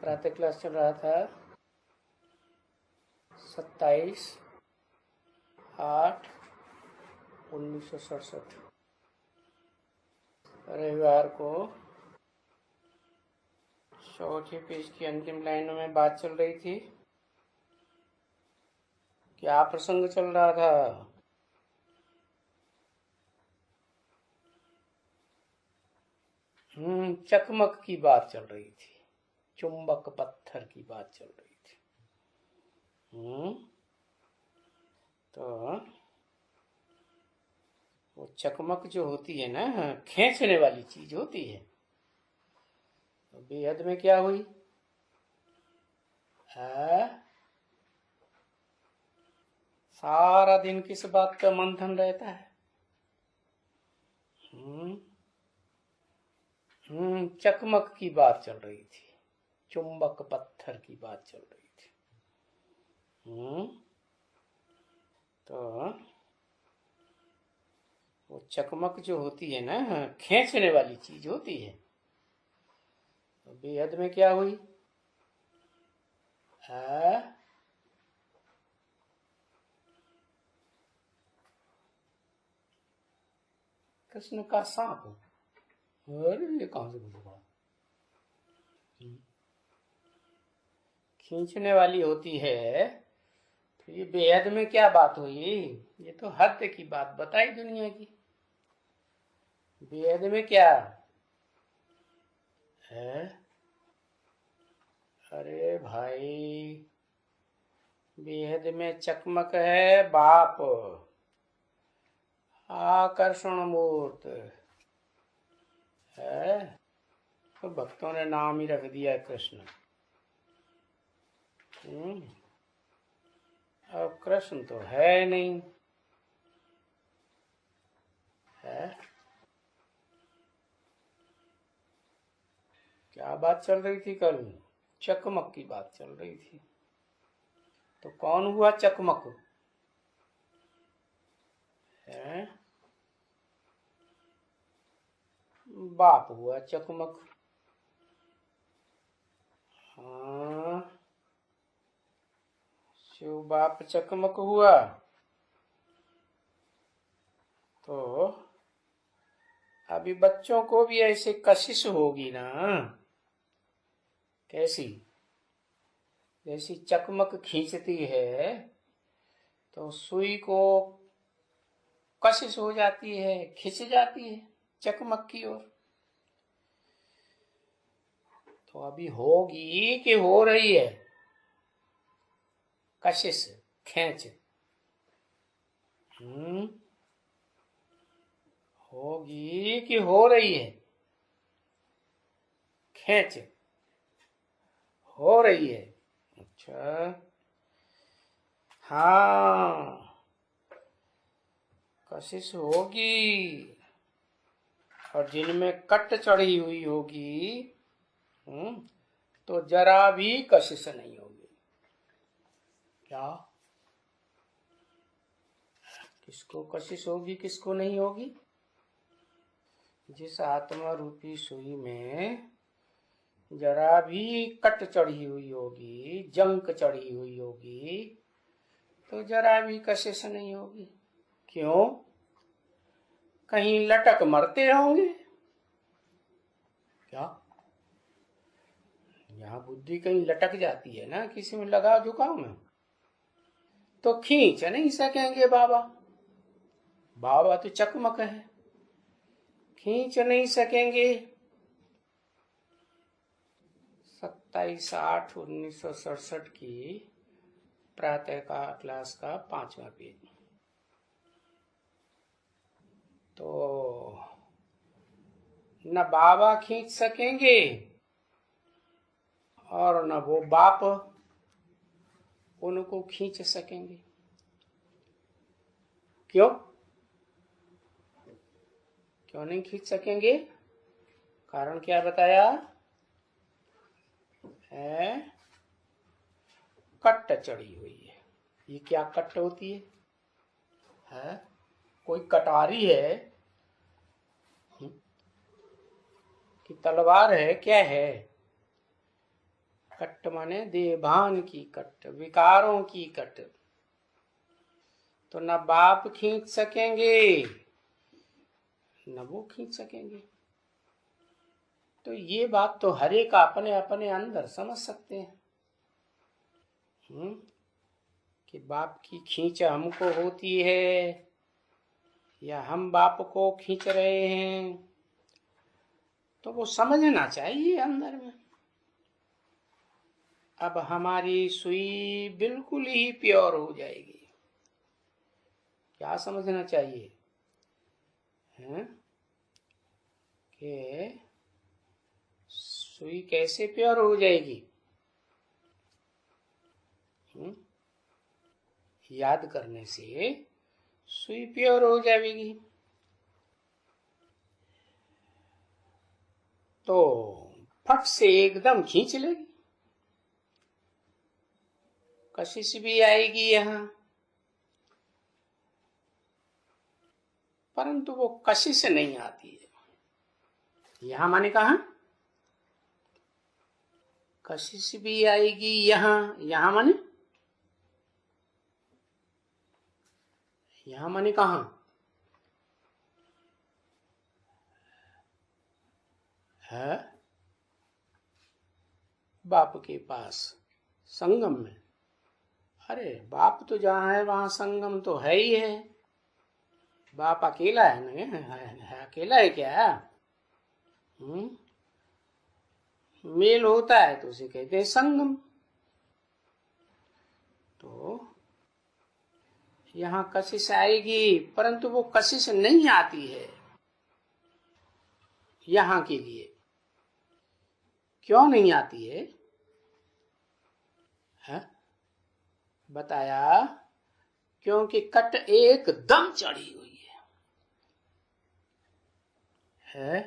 प्रातः क्लास चल रहा था 27/8/1967 रविवार को चौथे पेज की अंतिम लाइनों में बात चल रही थी। क्या प्रसंग चल रहा था? चकमक की बात चल रही थी, चुंबक पत्थर की बात चल रही थी। तो वो चकमक जो होती है ना, खींचने वाली चीज होती है। तो बेहद में क्या हुई? सारा दिन किस बात का मंथन रहता है? चकमक की बात चल रही थी, चुंबक पत्थर की बात चल रही थी। तो वो चकमक जो होती है ना, खींचने वाली चीज होती है। तो बेहद में क्या हुई? कृष्ण का सांप। अरे ये कहां से घुस पड़ा? खींचने वाली होती है। तो ये बेहद में क्या बात हुई? ये तो हद की बात बताई दुनिया की। बेहद में क्या है? अरे भाई, बेहद में चकमक है बाप, आकर्षण मूर्त है। तो भक्तों ने नाम ही रख दिया कृष्ण। अब कृष्ण तो है नहीं है। क्या बात चल रही थी कल? चकमक की बात चल रही थी। तो कौन हुआ चकमक? है बाप हुआ चकमक। हाँ, शिव बाप चकमक हुआ। तो अभी बच्चों को भी ऐसे कशिश होगी ना। कैसी? जैसी चकमक खींचती है तो सुई को कशिश हो जाती है, खिंच जाती है चकमक की ओर। तो अभी होगी कि हो रही है कशिश, खींच? होगी कि हो रही है खींच? हो रही है। अच्छा, हाँ, कशिश होगी। और जिनमें कट चढ़ी हुई होगी तो जरा भी कशिश नहीं होगी। क्या? किसको कशिश होगी, किसको नहीं होगी? जिस आत्मा रूपी सुई में जरा भी कट चढ़ी हुई होगी, जंक चढ़ी हुई होगी, तो जरा भी कशिश नहीं होगी। क्यों? कहीं लटक मरते होंगे क्या? यहाँ बुद्धि कहीं लटक जाती है ना, किसी में लगाव झुकाव में, तो खींच नहीं सकेंगे बाबा। बाबा तो चकमक है, खींच नहीं सकेंगे। 27/8/1967 की प्रातः का क्लास का 5वां पेज। तो न बाबा खींच सकेंगे और न वो बाप उनको खींच सकेंगे। क्यों? क्यों नहीं खींच सकेंगे? कारण क्या बताया है? कट चढ़ी हुई है। ये क्या कट होती है? कोई कटारी है कि तलवार है? क्या है? कट माने देभान की कट, विकारों की कट। तो न बाप खींच सकेंगे न वो खींच सकेंगे। तो ये बात तो हर एक अपने अपने अंदर समझ सकते हैं कि बाप की खींच हमको होती है या हम बाप को खींच रहे हैं। तो वो समझना चाहिए अंदर में। अब हमारी सुई बिल्कुल ही प्योर हो जाएगी। क्या समझना चाहिए हैं कि सुई कैसे प्योर हो जाएगी? याद करने से सुई प्योर हो जाएगी। तो फट से एकदम खींच लेगी। कशिश भी आएगी यहाँ, परंतु वो कशिश नहीं आती है। यहाँ माने कहा कशिश भी आएगी यहाँ माने कहा है? बाप के पास संगम में। अरे बाप तो जहाँ है वहां संगम तो है ही है। बाप अकेला है ना? है अकेला है क्या? मेल होता है तो उसे कहते हैं संगम। तो यहाँ कशिश आएगी, परंतु वो कशिश नहीं आती है यहाँ के लिए। क्यों नहीं आती है? बताया क्योंकि कट एकदम चढ़ी हुई है।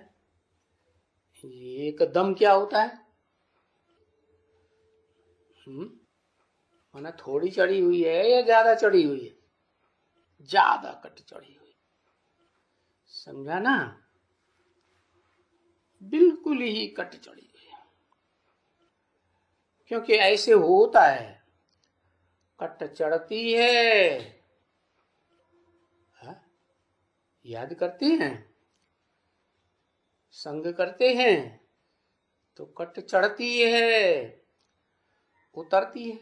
एकदम क्या होता है? माना थोड़ी चढ़ी हुई है या ज्यादा चढ़ी हुई है? ज्यादा कट चढ़ी हुई। समझा ना? बिल्कुल ही कट चढ़ी हुई है। क्योंकि ऐसे होता है, कट चढ़ती है, याद करते हैं, संग करते हैं तो कट चढ़ती है, उतरती है।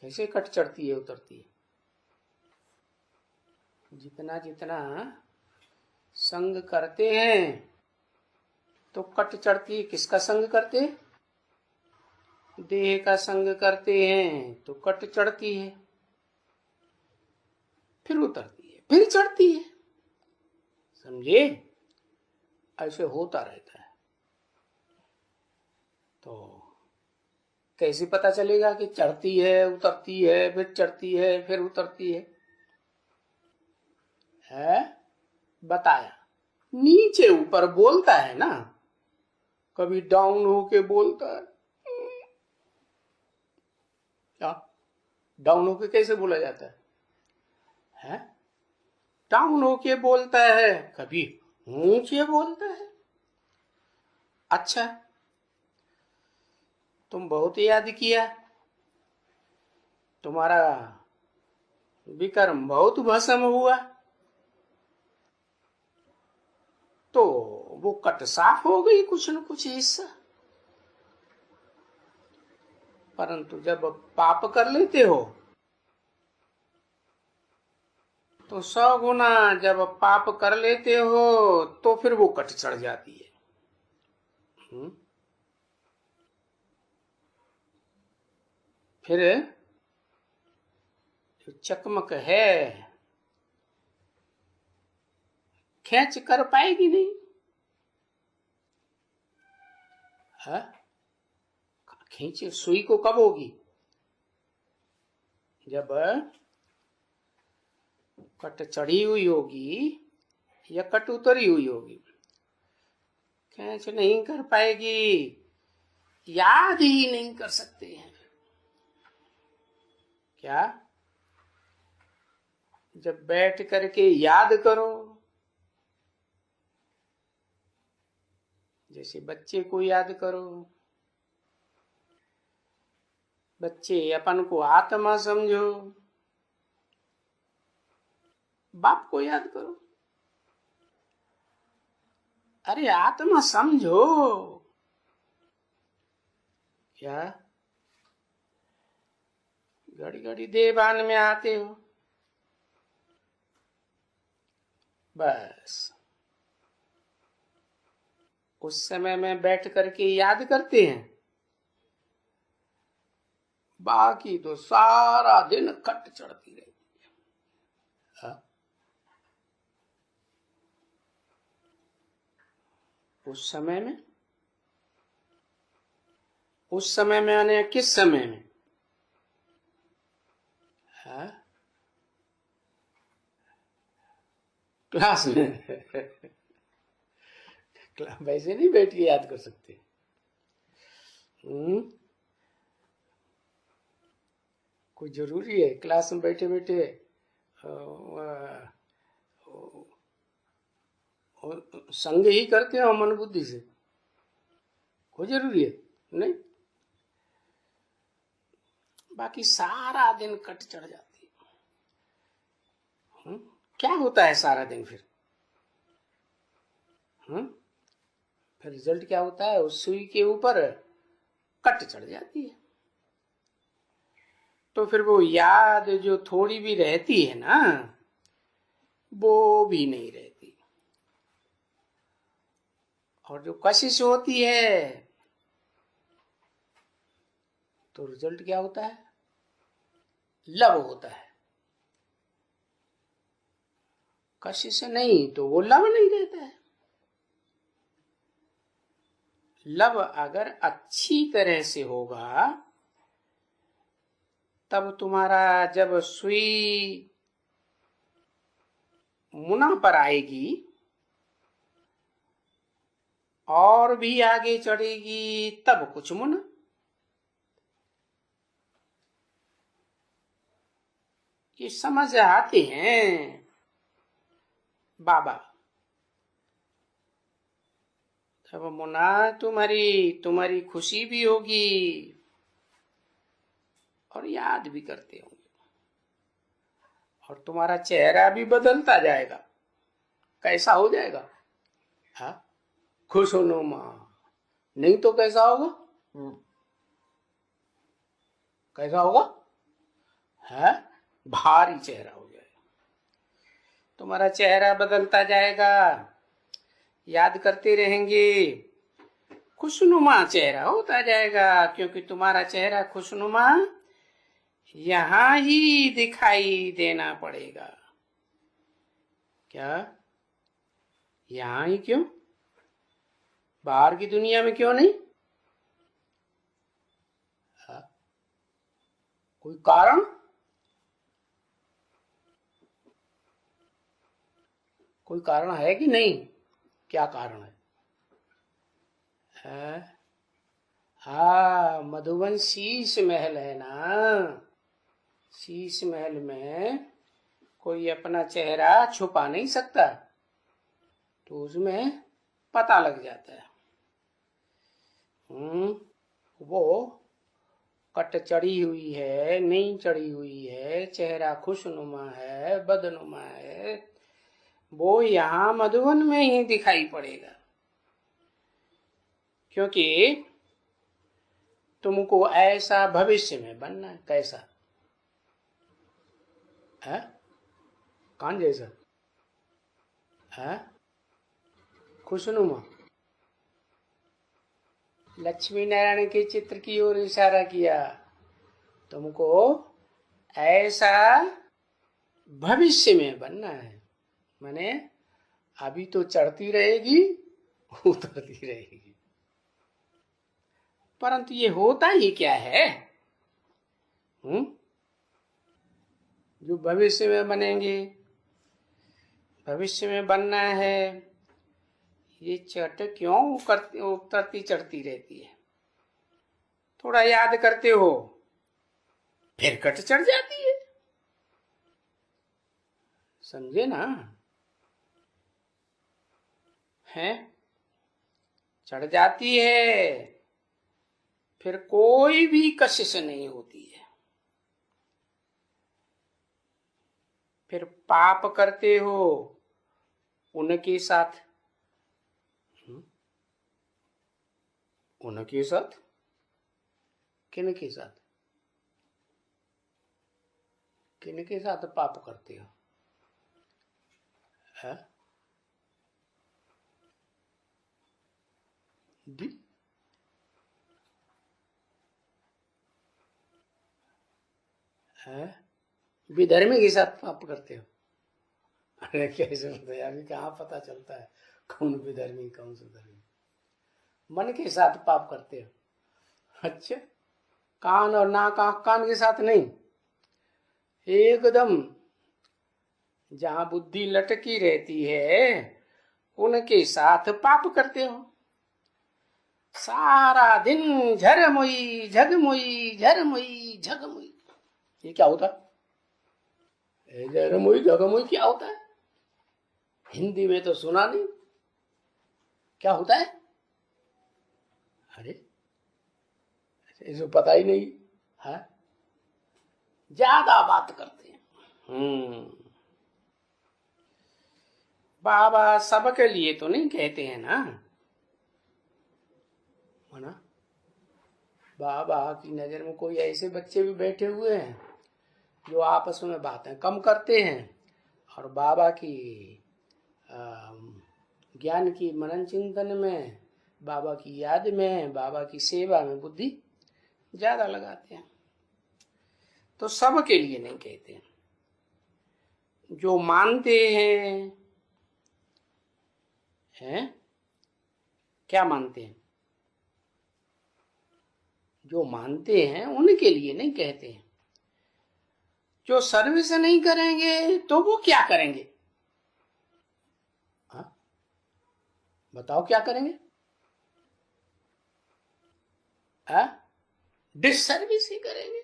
कैसे कट चढ़ती है उतरती है? जितना जितना संग करते हैं तो कट चढ़ती है। किसका संग करते? देह का संग करते हैं तो कट चढ़ती है, फिर उतरती है, फिर चढ़ती है। समझे? ऐसे होता रहता है। तो कैसे पता चलेगा कि चढ़ती है, उतरती है, फिर चढ़ती है, फिर उतरती है? बताया नीचे ऊपर बोलता है ना, कभी डाउन होके बोलता है। क्या डाउन होके कैसे बोला जाता है? डाउन होके बोलता है, कभी ऊंचे बोलता है। अच्छा, तुम बहुत याद किया, तुम्हारा विक्रम बहुत भस्म हुआ, तो वो कट साफ हो गई कुछ न कुछ हिस्सा। परंतु जब पाप कर लेते हो तो 100 गुना जब पाप कर लेते हो तो फिर वो कट चढ़ जाती है। फिर जो चकमक है खींच कर पाएगी नहीं। खींचे सुई को कब होगी? जब कट चढ़ी हुई होगी या कट उतरी हुई होगी। खींच नहीं कर पाएगी, याद ही नहीं कर सकते हैं। क्या? जब बैठ करके याद करो, जैसे बच्चे को याद करो, बच्चे अपन को आत्मा समझो, बाप को याद करो। अरे आत्मा समझो क्या? घड़ी घड़ी देवान में आते हो, बस उस समय में बैठ करके याद करते हैं, बाकी तो सारा दिन कट चढ़ती रहती है। हाँ? उस समय में यानी किस समय में? हाँ? क्लास में वैसे नहीं बैठ के याद कर सकते। कोई जरूरी है क्लास में बैठे बैठे संग ही करते हो मन बुद्धि से? कोई जरूरी है नहीं। बाकी सारा दिन कट चढ़ जाती है। क्या होता है सारा दिन फिर? फिर रिजल्ट क्या होता है? उस सुई के ऊपर कट चढ़ जाती है। तो फिर वो याद जो थोड़ी भी रहती है ना, वो भी नहीं रहती। और जो कशिश होती है तो रिजल्ट क्या होता है? लव होता है। कशिश नहीं तो वो लव नहीं रहता है। लव अगर अच्छी तरह से होगा तब तुम्हारा जब सुई मुना पर आएगी और भी आगे चढ़ेगी तब कुछ मुना। ये समझ आते हैं बाबा। तब मुना तुम्हारी खुशी भी होगी और याद भी करते होंगे, और तुम्हारा चेहरा भी बदलता जाएगा। कैसा हो जाएगा? हाँ, खुशनुमा। नहीं तो कैसा होगा? कैसा होगा? है भारी चेहरा हो जाएगा। तुम्हारा चेहरा बदलता जाएगा, याद करते रहेंगे, खुशनुमा चेहरा होता जाएगा। क्योंकि तुम्हारा चेहरा खुशनुमा यहां ही दिखाई देना पड़ेगा। क्या? यहां ही क्यों? बाहर की दुनिया में क्यों नहीं? कोई कारण? कोई कारण है कि नहीं? क्या कारण है? हाँ, मधुबन शीश महल है ना। शीश महल में कोई अपना चेहरा छुपा नहीं सकता, तो उसमें पता लग जाता है। वो कट चढ़ी हुई है, नहीं चढ़ी हुई है, चेहरा खुशनुमा है, बदनुमा है, वो यहाँ मधुबन में ही दिखाई पड़ेगा। क्योंकि तुमको ऐसा भविष्य में बनना है। कैसा है? कौन जैसा है? खुशनुमा। लक्ष्मी नारायण के चित्र की ओर इशारा किया। तुमको ऐसा भविष्य में बनना है। माने अभी तो चढ़ती रहेगी, उतरती रहेगी, परंतु ये होता ही क्या है? जो भविष्य में बनेंगे, भविष्य में बनना है, ये चट क्यों उतरती चढ़ती रहती है? थोड़ा याद करते हो फिर कट चढ़ जाती है। समझे ना? है चढ़ जाती है, फिर कोई भी कशिश नहीं होती है। फिर पाप करते हो उनके साथ, उनके साथ, किनके साथ, किनके साथ पाप करते हो? है? है? विधर्मी के साथ पाप करते हो? अरे कैसे बताया, अभी कहाँ पता चलता है कौन विधर्मी कौन सुधर्मी? मन के साथ पाप करते हो। अच्छा, कान और नाक आंख कान के साथ नहीं, एकदम जहां बुद्धि लटकी रहती है उनके साथ पाप करते हो। सारा दिन झरमुई झगमुई झरमुई झगमुई। ये क्या होता है? झरमुई झगमुई क्या होता है? हिंदी में तो सुना नहीं, क्या होता है? अरे इसे पता ही नहीं है, ज्यादा बात करते हैं। बाबा सबके लिए तो नहीं कहते हैं ना, ना। बाबा की नजर में कोई ऐसे बच्चे भी बैठे हुए हैं जो आपस में बातें कम करते हैं और बाबा की ज्ञान की मनन चिंतन में, बाबा की याद में, बाबा की सेवा में बुद्धि ज्यादा लगाते हैं। तो सबके लिए नहीं कहते हैं। जो मानते हैं क्या मानते हैं? जो मानते हैं उनके लिए नहीं कहते हैं। जो सर्विस नहीं करेंगे तो वो क्या करेंगे? हाँ? बताओ क्या करेंगे? डिसर्विस ही करेंगे।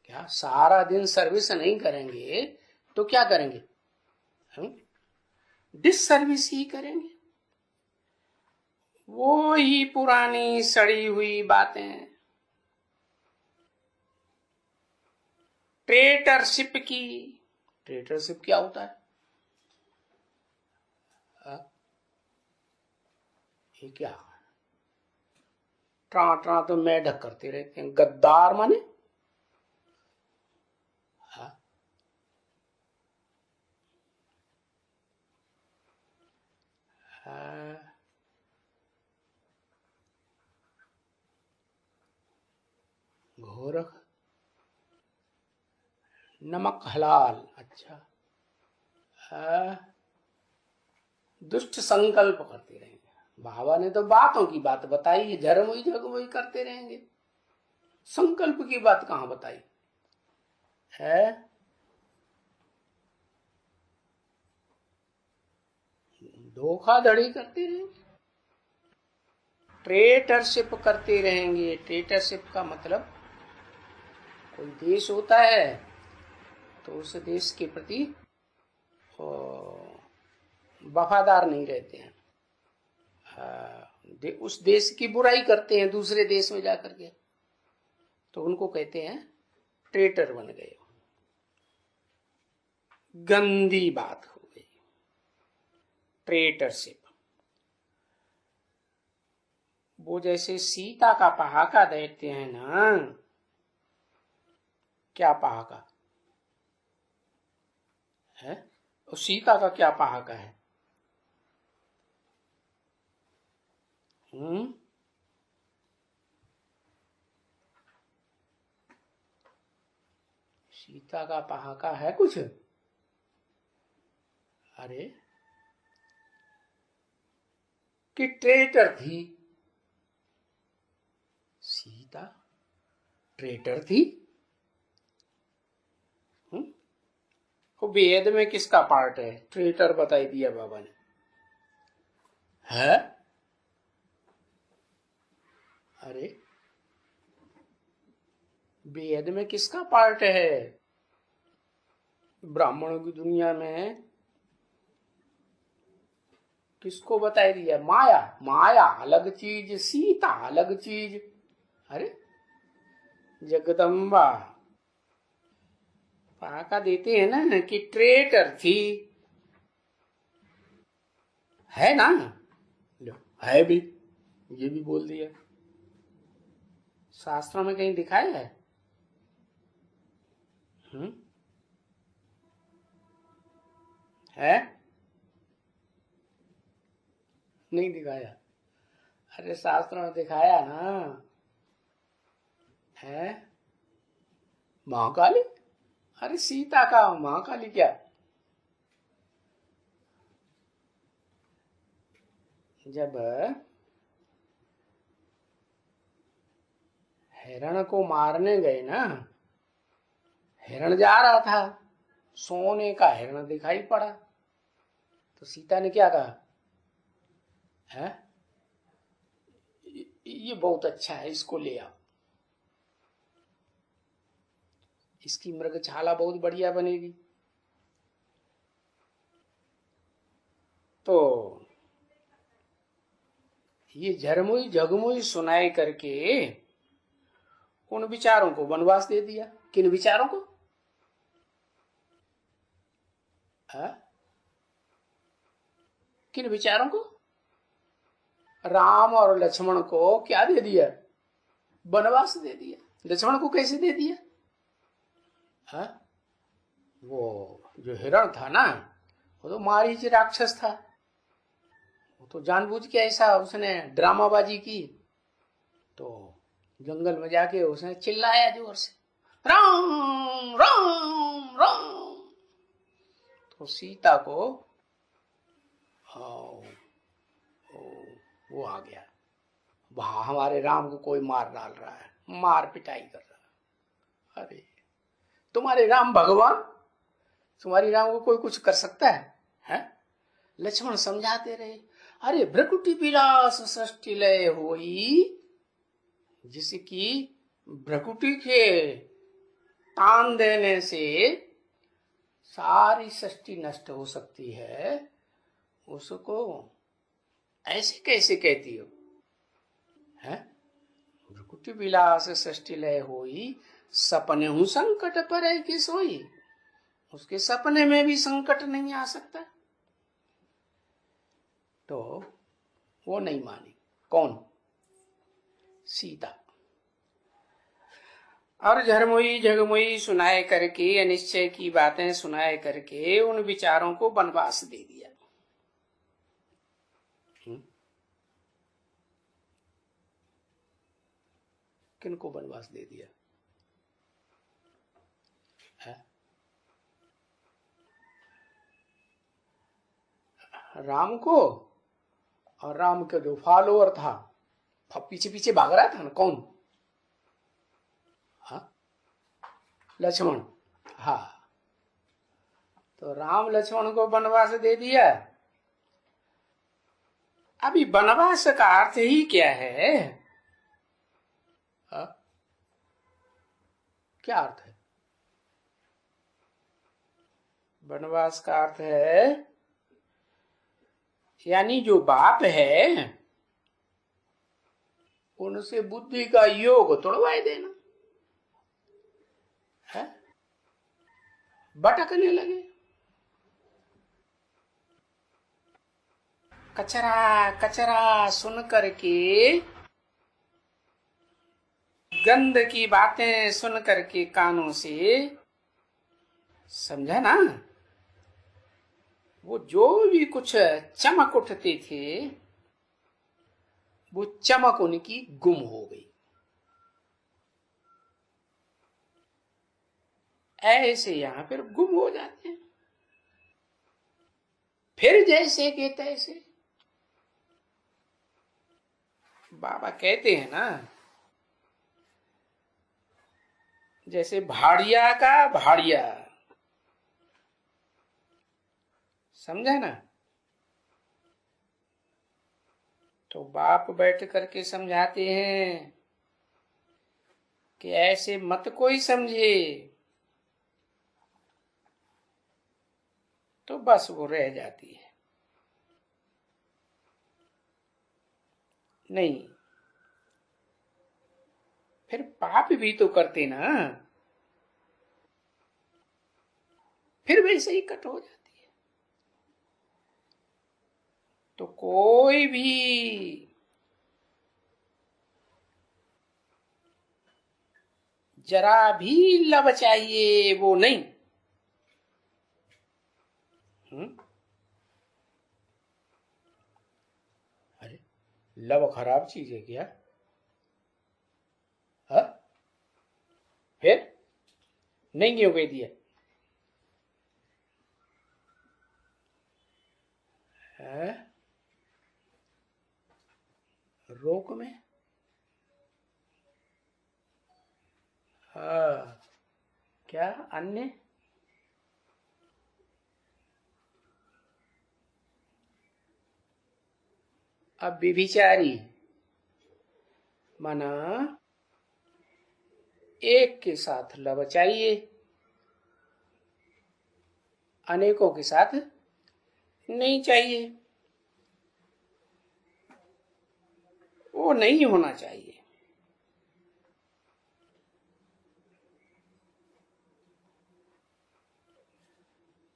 क्या सारा दिन सर्विस नहीं करेंगे तो क्या करेंगे? डिसर्विस ही करेंगे। वो ही पुरानी सड़ी हुई बातें, ट्रेटरशिप की। ट्रेटरशिप क्या होता है? ये क्या? ट्रा ट्रा तो मेढक करते रहते हैं। गद्दार माने घोरक, नमक हलाल। अच्छा, दुष्ट संकल्प करते रहेंगे। बाबा ने तो बातों की बात बताई है, झरमुई झगमुई करते रहेंगे। संकल्प की बात कहां बताई है? धोखाधड़ी करते रहेंगे, ट्रेटरशिप करते रहेंगे। ट्रेटरशिप का मतलब कोई देश होता है तो उस देश के प्रति वफादार नहीं रहते हैं, उस देश की बुराई करते हैं दूसरे देश में जाकर के, तो उनको कहते हैं ट्रेटर बन गए। गंदी बात हो गई ट्रेटरशिप। वो जैसे सीता का पहाका देते हैं ना, क्या पहाका है? और सीता का क्या पहाका है? सीता का पहाका है कुछ? अरे कि ट्रेटर थी सीता, ट्रेटर थी। वो वेद में किसका पार्ट है? ट्रेटर बताई दिया बाबा ने है। अरे वेद में किसका पार्ट है? ब्राह्मणों की दुनिया में किसको बताई दिया? माया। माया अलग चीज, सीता अलग चीज। अरे जगदम्बा पाका देते हैं ना कि ट्रेटर थी, है ना? लो, है भी, ये भी बोल दिया। शास्त्रों में कहीं दिखाया है? है? नहीं दिखाया। अरे शास्त्रों में दिखाया ना, है महाकाली। अरे सीता का महाकाली क्या? जब हिरण को मारने गए ना, हिरण जा रहा था, सोने का हिरण दिखाई पड़ा, तो सीता ने क्या कहा? है ये बहुत अच्छा है, इसको ले आओ, इसकी मृगशाला बहुत बढ़िया बनेगी। तो ये झरमुई झगमुई सुनाई करके उन विचारों को वनवास दे दिया। किन विचारों को? है? किन विचारों को? राम और लक्ष्मण को क्या दे दिया? वनवास दे दिया। लक्ष्मण को कैसे दे दिया? है? वो जो हिरण था ना, वो तो मारीच राक्षस था, वो तो जानबूझ के ऐसा उसने ड्रामाबाजी की। तो जंगल में जाके उसने चिल्लाया जोर से, राम राम राम। तो सीता को वो आ गया, वहां हमारे राम को कोई मार डाल रहा है, मार पिटाई कर रहा है। अरे तुम्हारे राम भगवान, तुम्हारी राम को कोई कुछ कर सकता है? लक्ष्मण समझाते रहे, अरे भ्रकुटी विलास सृष्टि लय होई, जिसकी भ्रकुटी के तान देने से सारी सृष्टि नष्ट हो सकती है, उसको ऐसे कैसे कहती हो? है? भ्रकुटी विलास सृष्टि लय होई, सपने हूं संकट पर है कि सोई। उसके सपने में भी संकट नहीं आ सकता। तो वो नहीं मानी। कौन? सीता। और झरमुई झगमुई सुनाए करके, अनिश्चय की बातें सुनाए करके उन विचारों को वनवास दे दिया। किनको वनवास दे दिया? है? राम को। और राम का जो फॉलोअर था, पीछे पीछे भाग रहा था ना, कौन? लक्ष्मण। हाँ, तो राम लक्ष्मण को वनवास दे दिया। अभी वनवास का अर्थ ही क्या है? क्या अर्थ है? वनवास का अर्थ है यानी जो बाप है उनसे बुद्धि का योग तोड़वाए देना है। भटकने लगे, कचरा कचरा सुन करके, गंध की बातें सुन करके कानों से, समझा ना? वो जो भी कुछ चमक उठते थे, वो चमक उनकी गुम हो गई। ऐसे यहां पर गुम हो जाते हैं, फिर जैसे के तैसे। बाबा कहते हैं ना, जैसे भाड़िया का भाड़िया, समझा ना? तो बाप बैठ करके समझाते हैं कि ऐसे मत कोई समझे, तो बस वो रह जाती है। नहीं, फिर पाप भी तो करते ना, फिर वैसे ही कट हो जाती है। तो कोई भी जरा भी लब चाहिए वो नहीं। अरे लब खराब चीज है क्या? हा? फिर नहीं क्यों कह दिया? है? रोक में? हाँ, क्या अन्य? अब व्यभिचारी माना एक के साथ लब चाहिए, अनेकों के साथ नहीं चाहिए, वो नहीं होना चाहिए।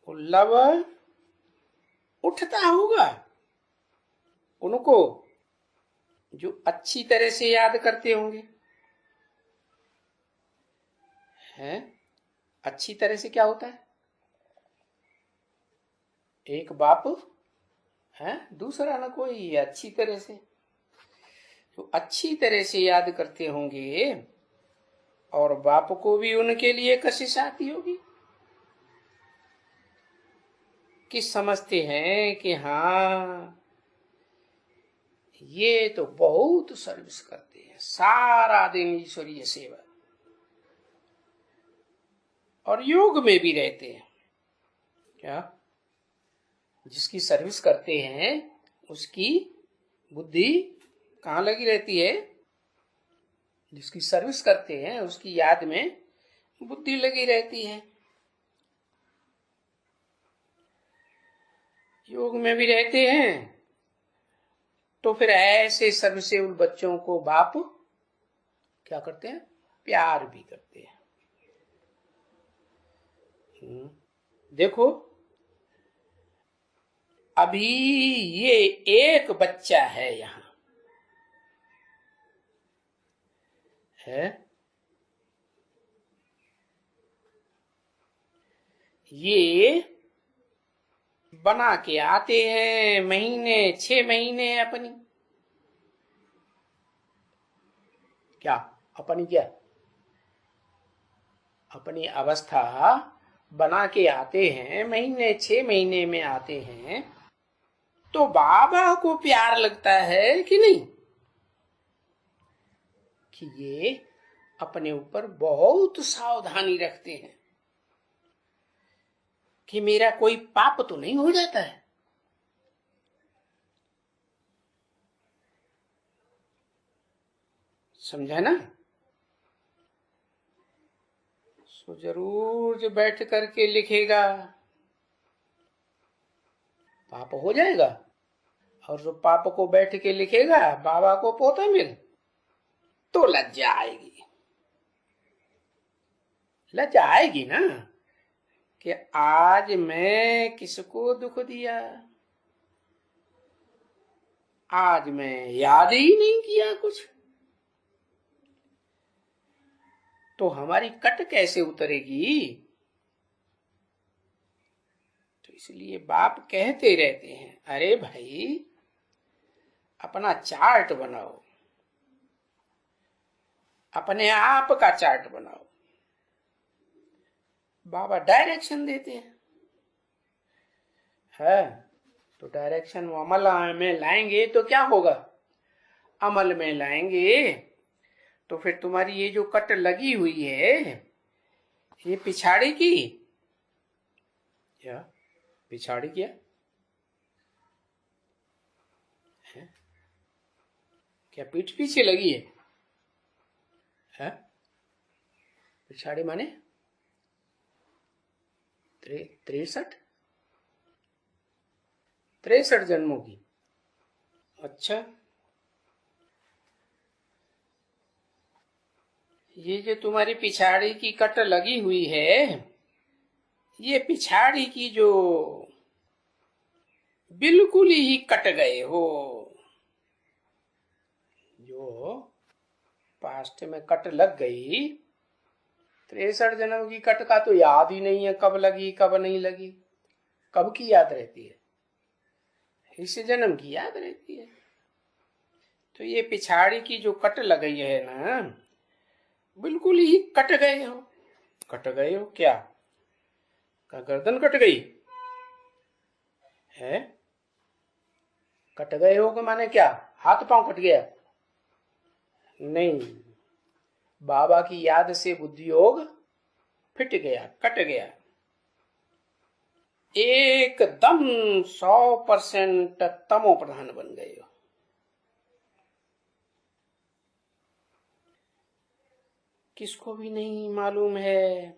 वो लब उठता होगा उनको जो अच्छी तरह से याद करते होंगे। हैं? अच्छी तरह से क्या होता है? एक बाप है, दूसरा ना कोई, अच्छी तरह से। तो अच्छी तरह से याद करते होंगे और बाप को भी उनके लिए कशिश आती होगी कि समझते हैं कि हाँ ये तो बहुत सर्विस करते हैं, सारा दिन ईश्वरीय सेवा, और योग में भी रहते हैं। क्या? जिसकी सर्विस करते हैं उसकी बुद्धि कहाँ लगी रहती है? जिसकी सर्विस करते हैं उसकी याद में बुद्धि लगी रहती है। योग में भी रहते हैं तो फिर ऐसे सर्विसेबल बच्चों को बाप क्या करते हैं? प्यार भी करते हैं। देखो अभी ये एक बच्चा है यहां, है ये बना के आते हैं महीने 6 महीने अपनी क्या अपनी क्या अपनी अवस्था बना के आते हैं, महीने 6 महीने में आते हैं। तो बाबा को प्यार लगता है कि नहीं कि ये अपने ऊपर बहुत सावधानी रखते हैं कि मेरा कोई पाप तो नहीं हो जाता है। समझा ना? सो जरूर जो बैठ करके लिखेगा पाप हो जाएगा, और जो पाप को बैठ के लिखेगा बाबा को पोता मिल, तो लज्जा आएगी। लज्जा आएगी ना कि आज मैं किसको दुख दिया, आज मैं याद ही नहीं किया कुछ। तो हमारी कट कैसे उतरेगी? तो इसलिए बाप कहते रहते हैं अरे भाई अपना चार्ट बनाओ, अपने आप का चार्ट बनाओ। बाबा डायरेक्शन देते हैं, है तो डायरेक्शन वो अमल में लाएंगे तो क्या होगा? अमल में लाएंगे तो फिर तुम्हारी ये जो कट लगी हुई है ये पिछाड़ी की या पिछाड़ी क्या है? क्या पीठ पीछे लगी है? पिछाड़ी माने 63 जन्मों की। अच्छा ये जो तुम्हारी पिछाड़ी की कट लगी हुई है, ये पिछाड़ी की जो बिल्कुल ही कट गए हो, जो पास्ट में कट लग गई, 63 जन्म की कट का तो याद ही नहीं है, कब लगी कब नहीं लगी। कब की याद रहती है? इस जन्म की याद रहती है। तो ये पिछाड़ी की जो कट लग गई है ना, बिल्कुल ही कट गए हो। कट गए हो क्या? का गर्दन कट गई है? कट गए हो का माने क्या? हाथ पांव कट गया? नहीं, बाबा की याद से बुद्धि योग फिट गया, कट गया, एकदम 100% तमो प्रधान बन गए हो। किसको भी नहीं मालूम है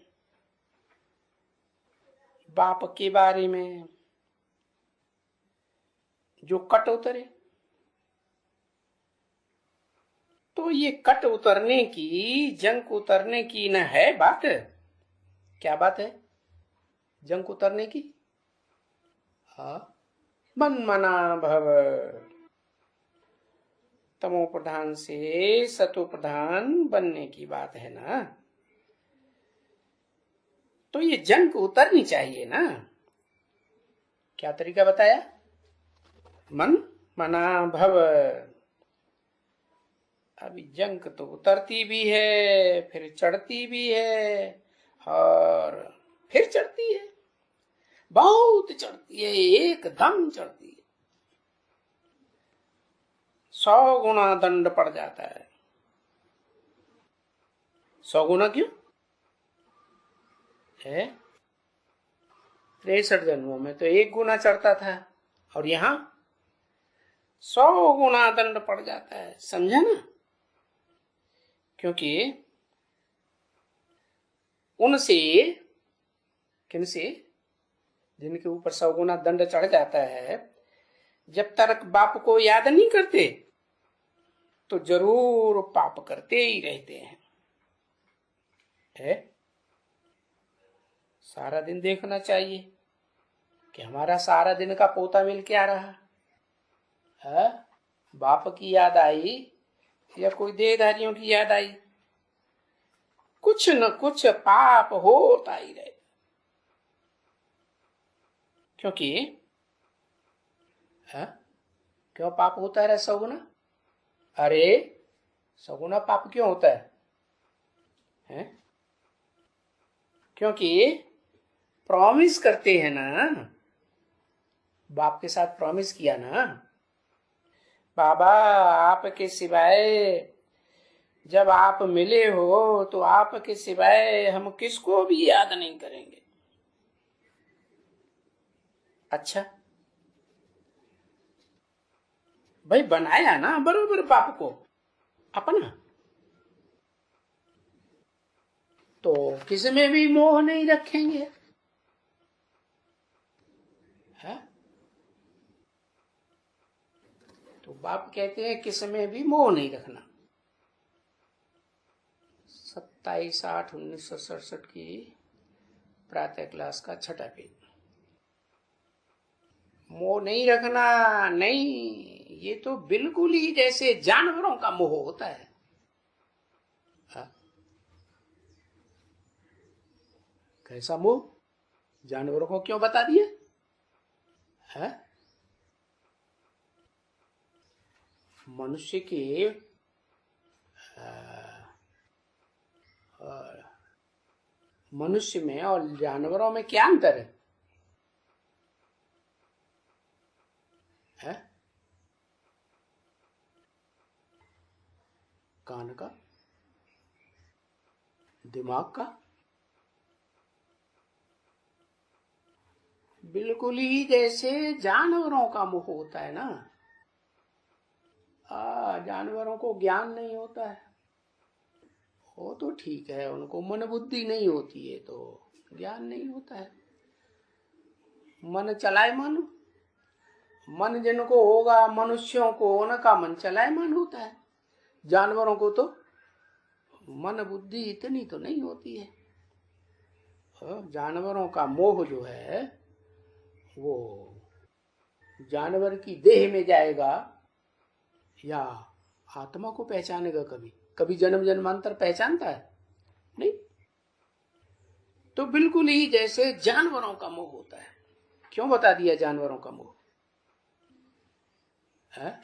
बाप के बारे में जो कट उतरे। तो ये कट उतरने की, जंक उतरने की न है बात। क्या बात है जंक उतरने की? हाँ, मन मना भव, तमो प्रधान से सतो प्रधान बनने की बात है ना। तो ये जंक उतरनी चाहिए ना। क्या तरीका बताया? मन मना भव। अभी जंक तो उतरती भी है, फिर चढ़ती भी है, और फिर चढ़ती है, बहुत चढ़ती है, एकदम चढ़ती है। 100 गुना दंड पड़ जाता है। 100 गुना क्यों है? 63 जन्मों में तो 1 गुना चढ़ता था, और यहां 100 गुना दंड पड़ जाता है। समझा ना? क्योंकि उनसे, किनसे? जिनके ऊपर 100 गुना दंड चढ़ जाता है, जब तक बाप को याद नहीं करते तो जरूर पाप करते ही रहते हैं। है? सारा दिन देखना चाहिए कि हमारा सारा दिन का पोता मिल क्या रहा है। बाप की याद आई या कोई देहधारियों की याद आई, कुछ न कुछ पाप होता ही रहे। क्योंकि है? क्यों पाप होता है 100 गुना? अरे 100 गुना पाप क्यों होता है? क्योंकि प्रॉमिस करते हैं ना, बाप के साथ प्रॉमिस किया ना, बाबा आपके सिवाय, जब आप मिले हो तो आपके सिवाय हम किसको भी याद नहीं करेंगे। अच्छा भाई, बनाया ना बरोबर बाप को अपना, तो किसी में भी मोह नहीं रखेंगे। है? तो बाप कहते हैं किसी में भी मोह नहीं रखना। 27/8/1967 की प्रातः क्लास का 6ठा पेज। मोह नहीं रखना नहीं, ये तो बिल्कुल ही जैसे जानवरों का मोह होता है। हा? कैसा मोह? जानवरों को क्यों बता दिया है? मनुष्य के मनुष्य में और जानवरों में क्या अंतर है? है? कान का, दिमाग का, बिल्कुल ही जैसे जानवरों का मुख होता है ना। जानवरों को ज्ञान नहीं होता है, वो तो ठीक है, उनको मन बुद्धि नहीं होती है तो ज्ञान नहीं होता है। मन चलायमान, मन जिनको होगा, मनुष्यों को उनका मन चलायमान होता है। जानवरों को तो मन बुद्धि इतनी तो नहीं होती है। जानवरों का मोह जो है वो जानवर की देह में जाएगा या आत्मा को पहचानेगा? कभी कभी जन्म जन्मांतर पहचानता है? नहीं। तो बिल्कुल ही जैसे जानवरों का मोह होता है। क्यों बता दिया जानवरों का मोह है?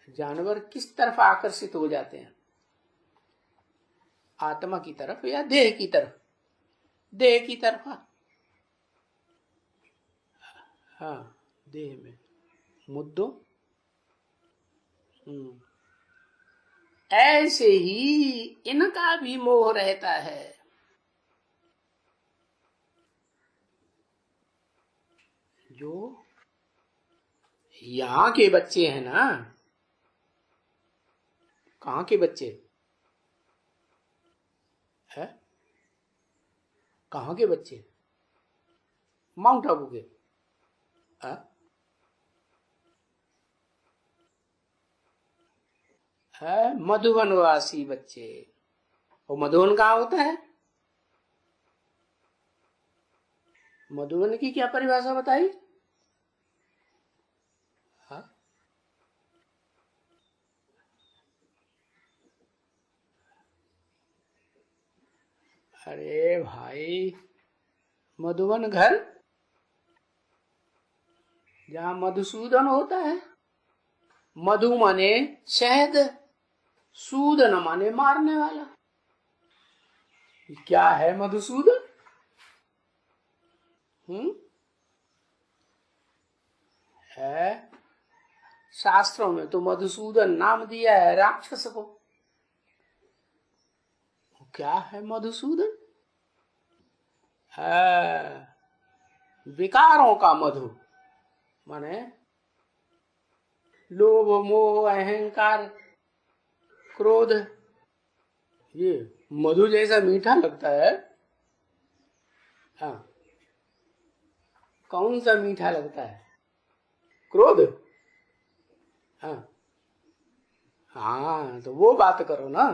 जानवर किस तरफ आकर्षित हो जाते हैं? आत्मा की तरफ या देह की तरफ? देह की तरफ। हाँ, देह में मुद्दों। ऐसे ही इनका भी मोह रहता है। जो यहाँ के बच्चे हैं ना, कहाँ के बच्चे है? कहाँ के बच्चे? माउंट आबू के। है मधुबन वासी बच्चे। और मधुबन कहाँ होता है? मधुबन की क्या परिभाषा बताई? हाँ? अरे भाई, मधुबन घर जहाँ मधुसूदन होता है। मधु माने शहद, सूदन माने मारने वाला। क्या है मधुसूदन? है शास्त्रों में तो मधुसूदन नाम दिया है राक्षस को। क्या है मधुसूदन? है विकारों का मधु, माने लोभ मोह अहंकार क्रोध। ये मधु जैसा मीठा लगता है। हाँ, कौन सा मीठा लगता है? क्रोध। हाँ हाँ, तो वो बात करो ना।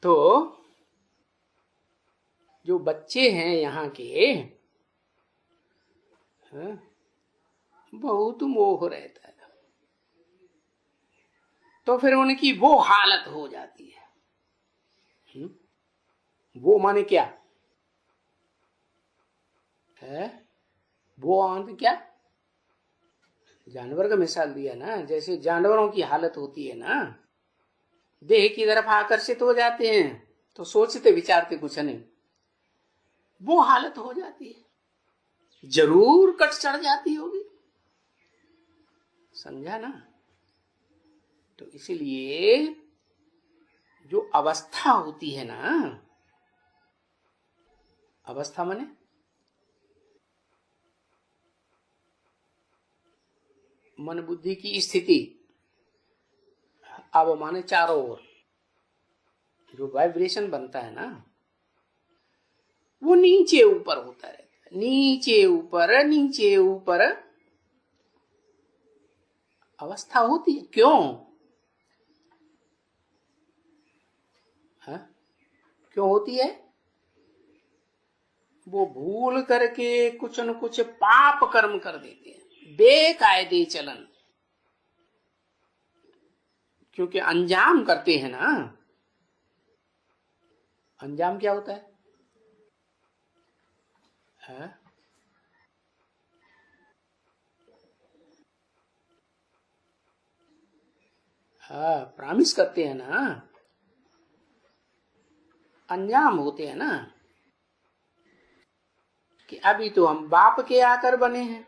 तो जो बच्चे हैं यहाँ के, हाँ, बहुत मोह रहता है। तो फिर उनकी वो हालत हो जाती है। वो माने क्या है? वो आंत क्या? जानवर का मिसाल दिया ना। जैसे जानवरों की हालत होती है ना, देह की तरफ आकर्षित हो जाते हैं तो सोचते विचारते कुछ नहीं, वो हालत हो जाती है। जरूर कट चढ़ जाती होगी, समझा ना? तो इसलिए जो अवस्था होती है ना, अवस्था माने मन बुद्धि की स्थिति। अब माने चारों ओर जो वाइब्रेशन बनता है ना, वो नीचे ऊपर होता है। नीचे ऊपर अवस्था होती है। क्यों? हाँ? क्यों होती है? वो भूल करके कुछ न कुछ पाप कर्म कर देते हैं, बेकायदे चलन। क्योंकि अंजाम करते हैं ना। अंजाम क्या होता है? हाँ, प्रॉमिस करते हैं ना, अंजाम होते हैं ना। कि अभी तो हम बाप के आकर बने हैं,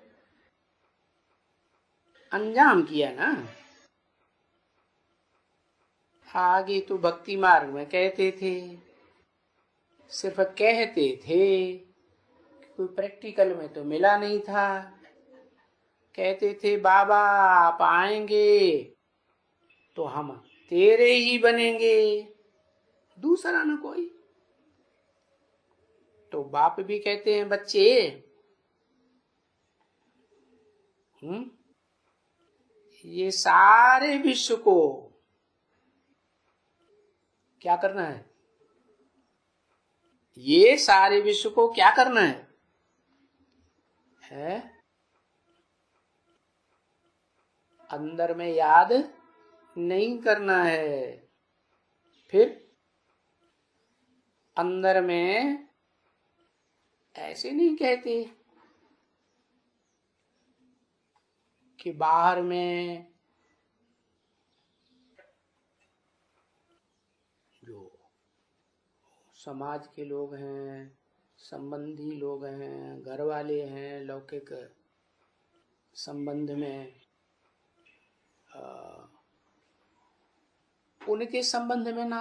अंजाम किया ना। आगे तो भक्ति मार्ग में कहते थे, सिर्फ कहते थे, कोई प्रैक्टिकल में तो मिला नहीं था। कहते थे बाबा आप आएंगे तो हम तेरे ही बनेंगे, दूसरा ना कोई। तो बाप भी कहते हैं बच्चे, ये सारे विश्व को क्या करना है? ये सारे विश्व को क्या करना है? अंदर में याद नहीं करना है। फिर अंदर में ऐसे नहीं कहते कि बाहर में जो समाज के लोग हैं, संबंधी लोग हैं, घर वाले हैं, लौकिक संबंध में उनके संबंध में ना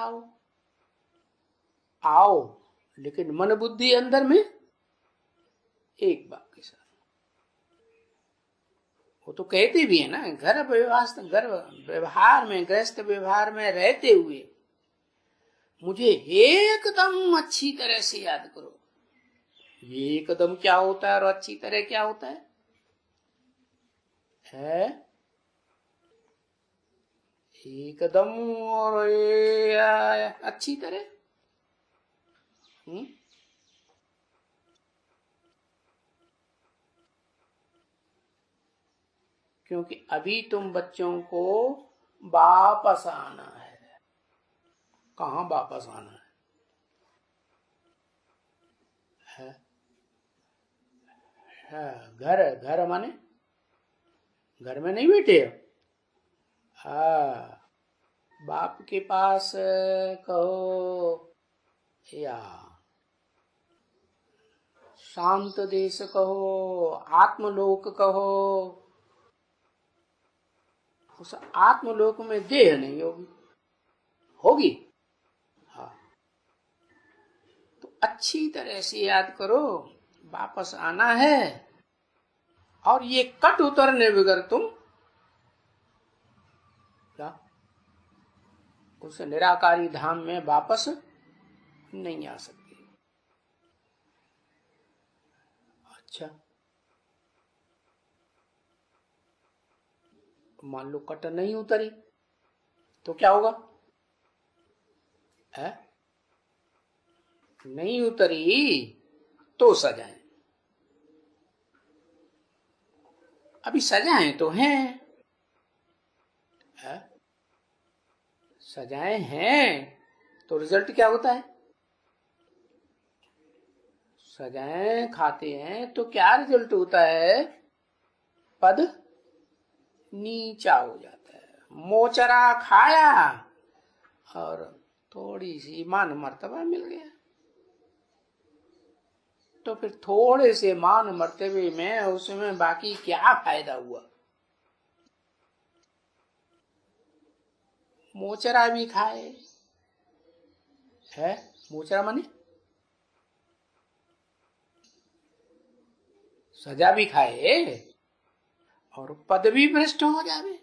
आओ, लेकिन मन बुद्धि अंदर में एक बात के साथ। वो तो कहते भी है ना, घर व्यवहार में, गृहस्थ व्यवहार में रहते हुए मुझे एकदम अच्छी तरह से याद करो। ये एकदम क्या होता है और अच्छी तरह क्या होता है? एकदम और अच्छी तरह। क्योंकि अभी तुम बच्चों को वापस आना है। कहाँ वापस आना है? घर, घर माने घर में नहीं बैठे हो? हाँ, बाप के पास कहो या शांत देश कहो, आत्मलोक कहो। उस आत्मलोक में देह नहीं होगी, होगी? हाँ, तो अच्छी तरह से याद करो, वापस आना है। और ये कट उतरने बगैर तुम क्या उस निराकारी धाम में वापस नहीं आ सकते। अच्छा, मान लो कट नहीं उतरी तो क्या होगा? है? नहीं उतरी तो सजाएं। अभी सजाएं तो हैं, है? सजाएं हैं तो रिजल्ट क्या होता है? सजाएं खाते हैं तो क्या रिजल्ट होता है? पद नीचा हो जाता है। मोचरा खाया और थोड़ी सी मान मर्तबा मिल गया। तो फिर थोड़े से मान मर्तबे में उसमें बाकी क्या फायदा हुआ? मोचरा भी खाए है, मोचरा माने सजा भी खाए और पद भी भ्रष्ट हो जावे।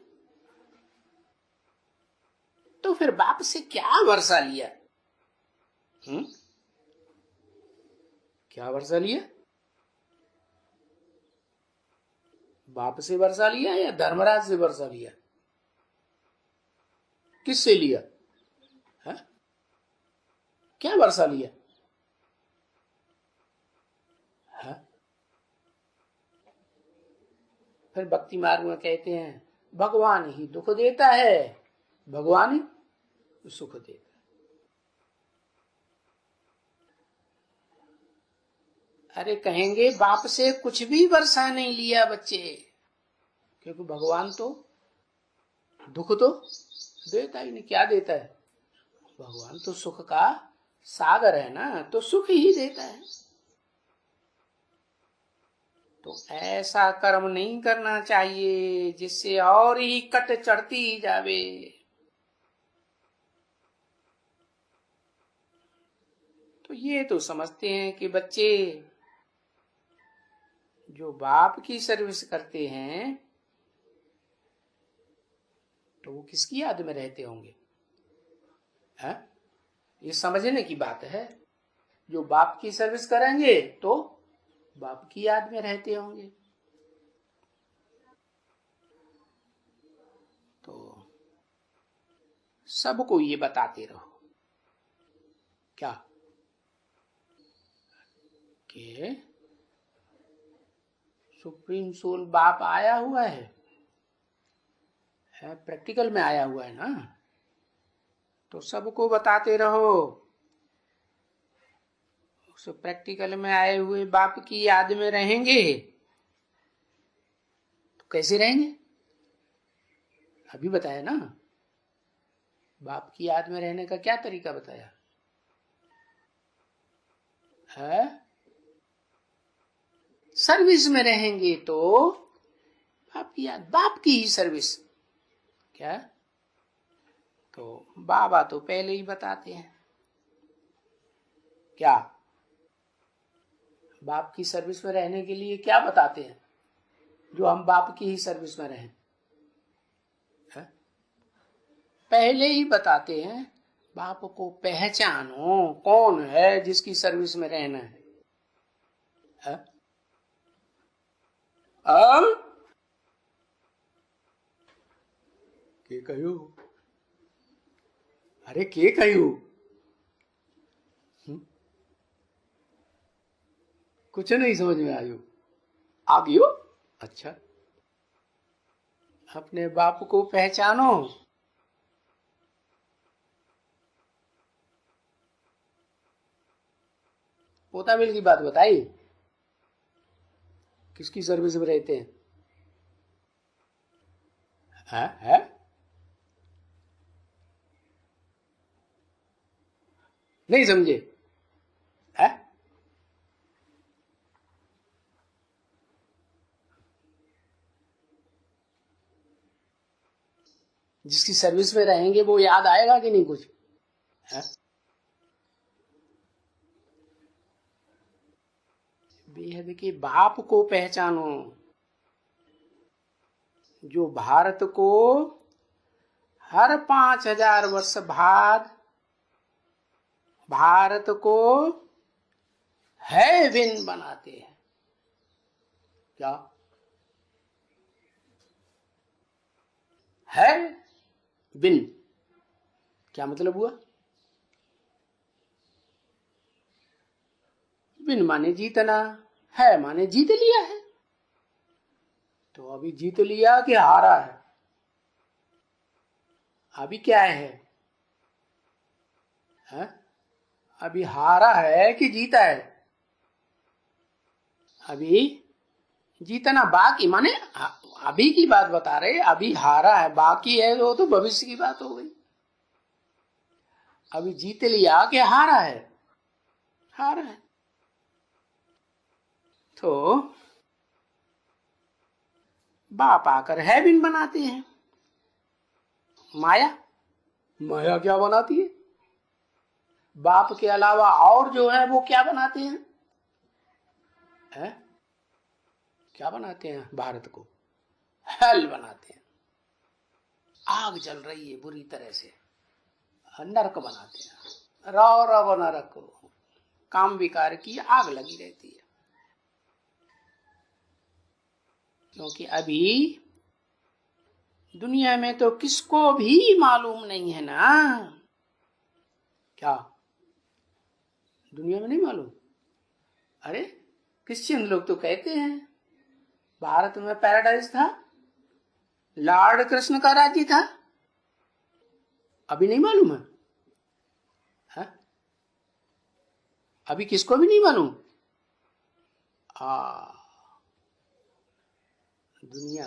तो फिर बाप से क्या वर्षा लिया? क्या वर्षा लिया? बाप से वर्षा लिया या धर्मराज से वर्षा लिया? किससे लिया? है? क्या वर्षा लिया? है? फिर भक्ति मार्ग में कहते हैं भगवान ही दुख देता है, भगवान ही सुख देता है। अरे कहेंगे बाप से कुछ भी वर्षा नहीं लिया बच्चे, क्योंकि भगवान तो दुख तो देता ही नहीं। क्या देता है? भगवान तो सुख का सागर है ना, तो सुख ही देता है। तो ऐसा कर्म नहीं करना चाहिए जिससे और ही कट चढ़ती जावे। तो ये तो समझते हैं कि बच्चे जो बाप की सर्विस करते हैं तो वो किसकी याद में रहते होंगे? है? ये समझने की बात है। जो बाप की सर्विस करेंगे तो बाप की याद में रहते होंगे। तो सबको ये बताते रहो क्या कि सुप्रीम सोल बाप आया हुआ है, प्रैक्टिकल में आया हुआ है ना, तो सबको बताते रहो। उस प्रैक्टिकल में आए हुए बाप की याद में रहेंगे तो कैसे रहेंगे? अभी बताया ना, बाप की याद में रहने का क्या तरीका बताया है? सर्विस में रहेंगे तो बाप की याद, बाप की ही सर्विस। क्या? तो बाबा तो पहले ही बताते हैं। क्या बाप की सर्विस में रहने के लिए क्या बताते हैं जो हम बाप की ही सर्विस में रहें? पहले ही बताते हैं बाप को पहचानो, कौन है जिसकी सर्विस में रहना है? के कहू? अरे के कहू? कुछ नहीं समझ में आयो? आ गयो? अच्छा, अपने बाप को पहचानो। पोताबिल की बात बताई, किसकी सर्विस में रहते हैं? है? नहीं समझे? है? जिसकी सर्विस में रहेंगे वो याद आएगा कि नहीं कुछ? है? बेहद के बाप को पहचानो, जो भारत को हर 5000 वर्ष बाद भारत को है विन बनाते हैं। क्या है विन? क्या मतलब हुआ? विन माने जीतना, है माने जीत लिया है। तो अभी जीत लिया कि हारा है? अभी क्या है? अभी हारा है कि जीता है? अभी जीतना बाकी, माने अभी की बात बता रहे, अभी हारा है, बाकी है वो तो भविष्य की बात हो गई। अभी जीत लिया कि हारा है? हारा है। तो बाप आकर है बिन बनाते हैं। माया, माया क्या बनाती है? बाप के अलावा और जो है वो क्या बनाते हैं? क्या बनाते हैं? भारत को हेल बनाते हैं। आग जल रही है बुरी तरह से, नरक बनाते हैं। रौ रव नरक, काम विकार की आग लगी रहती है। क्योंकि अभी दुनिया में तो किसको भी मालूम नहीं है ना। क्या दुनिया में नहीं मालूम? अरे क्रिश्चियन लोग तो कहते हैं भारत में पैराडाइज था, लॉर्ड कृष्ण का राज्य था। अभी नहीं मालूम है? अभी किसको भी नहीं मालूम? दुनिया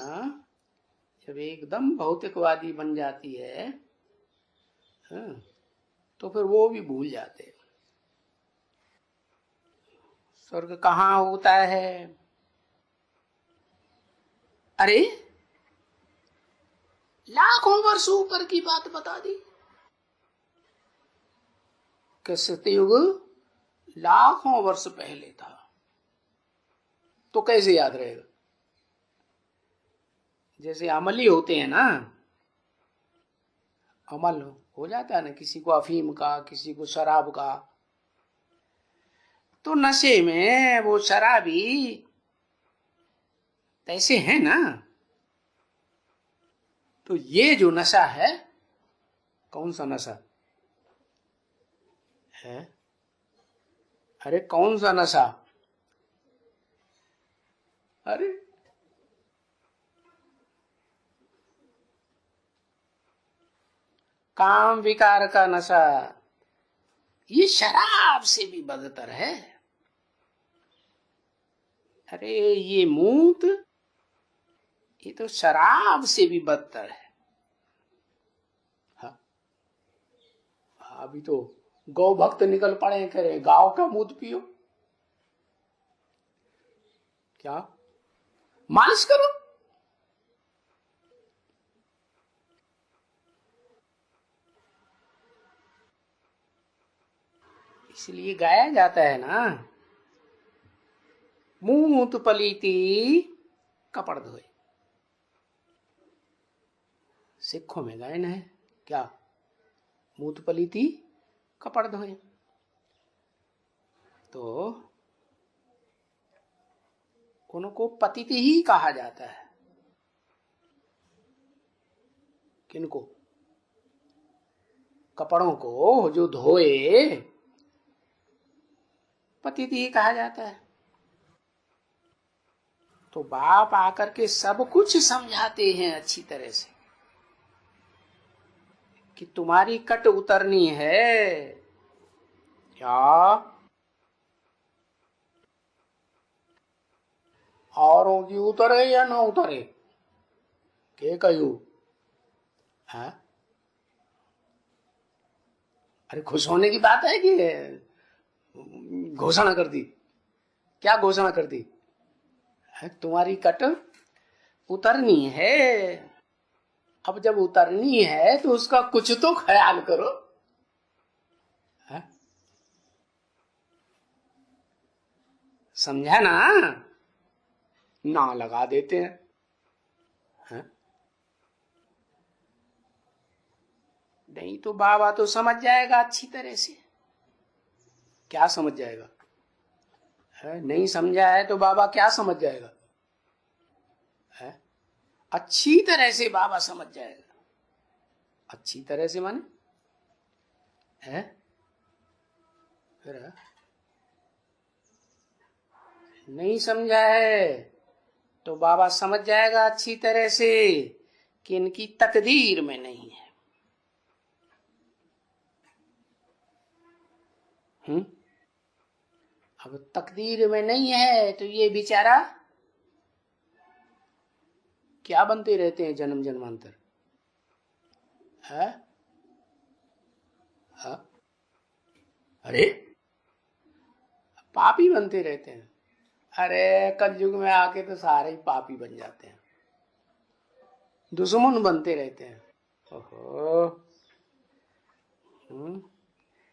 जब एकदम भौतिकवादी बन जाती है तो फिर वो भी भूल जाते हैं स्वर्ग कहाँ होता है। अरे लाखों वर्ष ऊपर की बात बता दी कि सतयुग लाखों वर्ष पहले था, तो कैसे याद रहेगा? जैसे अमली होते हैं ना, अमल हो जाता है ना, किसी को अफीम का, किसी को शराब का, तो नशे में वो शराबी ऐसे है ना। तो ये जो नशा है, कौन सा नशा है? अरे कौन सा नशा? अरे काम विकार का नशा, ये शराब से भी बदतर है। अरे ये मूत, ये तो शराब से भी बदतर है। हाँ, अभी तो गौ भक्त निकल पड़े, करे गांव का मूत पियो। क्या मालिश करो? इसलिए गाया जाता है ना, मूत पलीती कपड़ धोए। सिखों में गायन है क्या? मूत पलीती कपड़ धोए। तो उनको पतित ही कहा जाता है। किनको? कपड़ों को जो धोए, पतित ही कहा जाता है। तो बाप आकर के सब कुछ समझाते हैं अच्छी तरह से कि तुम्हारी कट उतरनी है। क्या औरों की उतरे या ना उतरे, के कहू? है? अरे खुश होने की बात है कि घोषणा कर दी? क्या घोषणा कर दी? है तुम्हारी कट उतरनी है। अब जब उतरनी है तो उसका कुछ तो ख्याल करो। है? समझा ना? ना लगा देते हैं। है? नहीं तो बाबा तो समझ जाएगा अच्छी तरह से। क्या समझ जाएगा? है? नहीं समझा है तो बाबा क्या समझ जाएगा? है? अच्छी तरह से बाबा समझ जाएगा। अच्छी तरह से माने है? फिर नहीं समझा है तो बाबा समझ जाएगा अच्छी तरह से कि इनकी तकदीर में नहीं है। अब तकदीर में नहीं है तो ये बेचारा क्या बनते रहते हैं जन्म जन्मांतर? है? है? अरे पापी बनते रहते हैं। अरे कलयुग में आके तो सारे ही पापी बन जाते हैं, दुश्मन बनते रहते हैं। ओहो।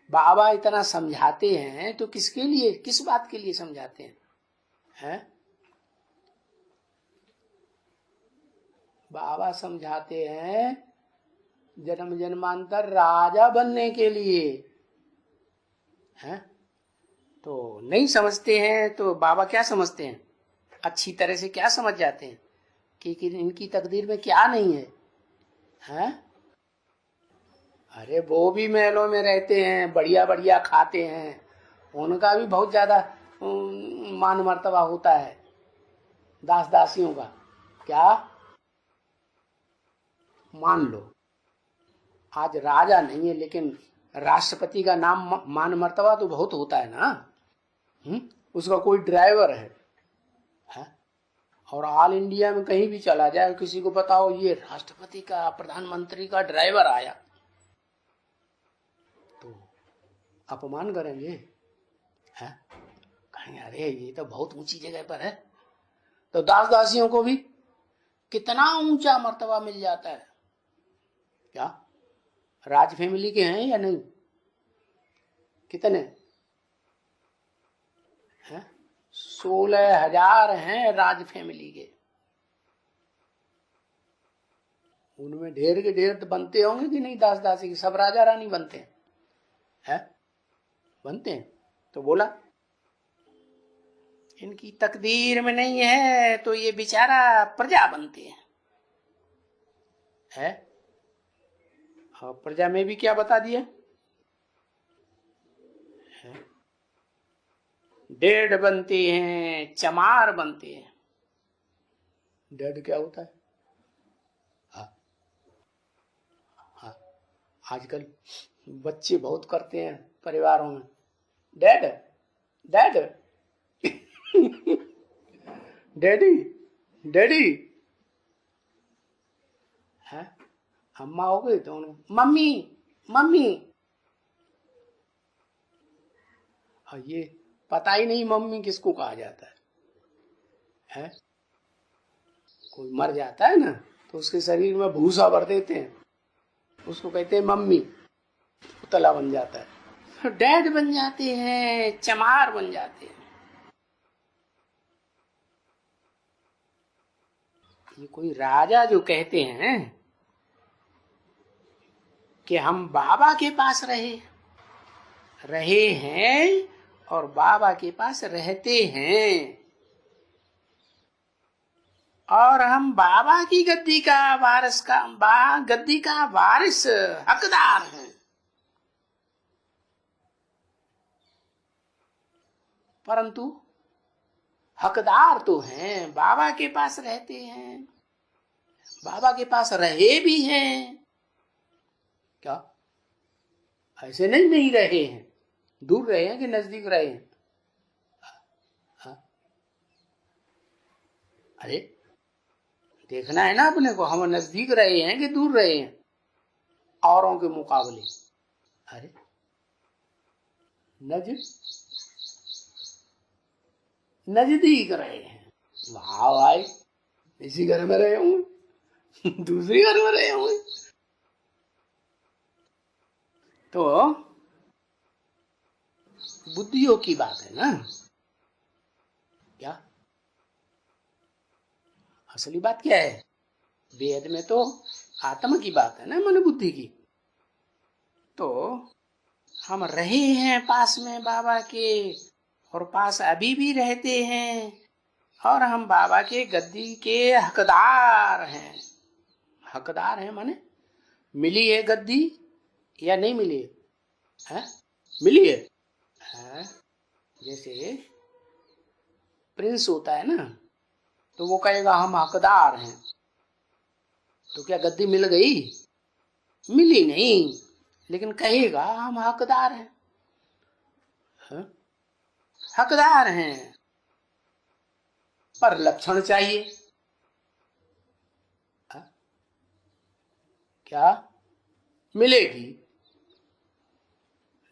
बाबा इतना समझाते हैं तो किसके लिए, किस बात के लिए समझाते हैं? हैं? बाबा समझाते हैं जन्म जन्मांतर राजा बनने के लिए। हैं? तो नहीं समझते हैं तो बाबा क्या समझते हैं? अच्छी तरह से क्या समझ जाते हैं कि इनकी तकदीर में क्या नहीं है। हैं? अरे वो भी महलों में रहते हैं, बढ़िया बढ़िया खाते हैं, उनका भी बहुत ज्यादा मान मर्तबा होता है दास दासियों का। क्या मान लो आज राजा नहीं है लेकिन राष्ट्रपति का नाम मान मर्तबा तो बहुत होता है ना। उसका कोई ड्राइवर है? और ऑल इंडिया में कहीं भी चला जाए, किसी को बताओ ये राष्ट्रपति का प्रधानमंत्री का ड्राइवर आया तो अपमान करेंगे। है? कहेंगे अरे ये तो बहुत ऊंची जगह पर है। तो दास दासियों को भी कितना ऊंचा मर्तबा मिल जाता है। क्या राज फैमिली के हैं या नहीं? कितने हैं? 16,000 हैं राज फैमिली के। उनमें ढेर के ढेर तो बनते होंगे कि नहीं दास दासी के? सब राजा रानी बनते हैं। बनते हैं तो बोला इनकी तकदीर में नहीं है तो ये बेचारा प्रजा बनते हैं। है? और प्रजा में भी क्या बता दिया है? डेड बनते हैं, चमार बनते हैं। डेड क्या होता है? हाँ हाँ, आजकल बच्चे बहुत करते हैं परिवारों में, डैड डैड डैडी डैडी है। अम्मा हो गई तो मम्मी मम्मी। और ये पता ही नहीं मम्मी किसको कहा जाता है? कोई मर जाता है ना तो उसके शरीर में भूसा भर देते हैं, उसको कहते हैं मम्मी, पुतला बन जाता है। डैड बन जाते हैं, चमार बन जाते हैं। ये कोई राजा जो कहते हैं कि हम बाबा के पास रहे हैं और बाबा के पास रहते हैं, और हम बाबा की गद्दी का वारिस हकदार हैं। परंतु हकदार तो हैं, बाबा के पास रहते हैं, बाबा के पास रहे भी हैं। क्या ऐसे नहीं रहे हैं? दूर रहे हैं कि नजदीक रहे हैं? अरे देखना है ना अपने को, हम नजदीक रहे हैं कि दूर रहे हैं औरों के मुकाबले? अरे नजदीक रहे हैं। वाह भाई, इसी घर में रहे होंगे दूसरी घर में रहे होंगे। तो बुद्धियों की बात है ना। क्या असली बात क्या है? वेद में तो आत्मा की बात है ना, मन बुद्धि की। तो हम रहे हैं पास में बाबा के, और पास अभी भी रहते हैं, और हम बाबा के गद्दी के हकदार हैं। हकदार हैं माने मिली है गद्दी या नहीं मिली है? मिली है? जैसे प्रिंस होता है ना, तो वो कहेगा हम हकदार हैं, तो क्या गद्दी मिल गई? मिली नहीं, लेकिन कहेगा हम हकदार हैं। हकदार हैं, पर लक्षण चाहिए। क्या मिलेगी?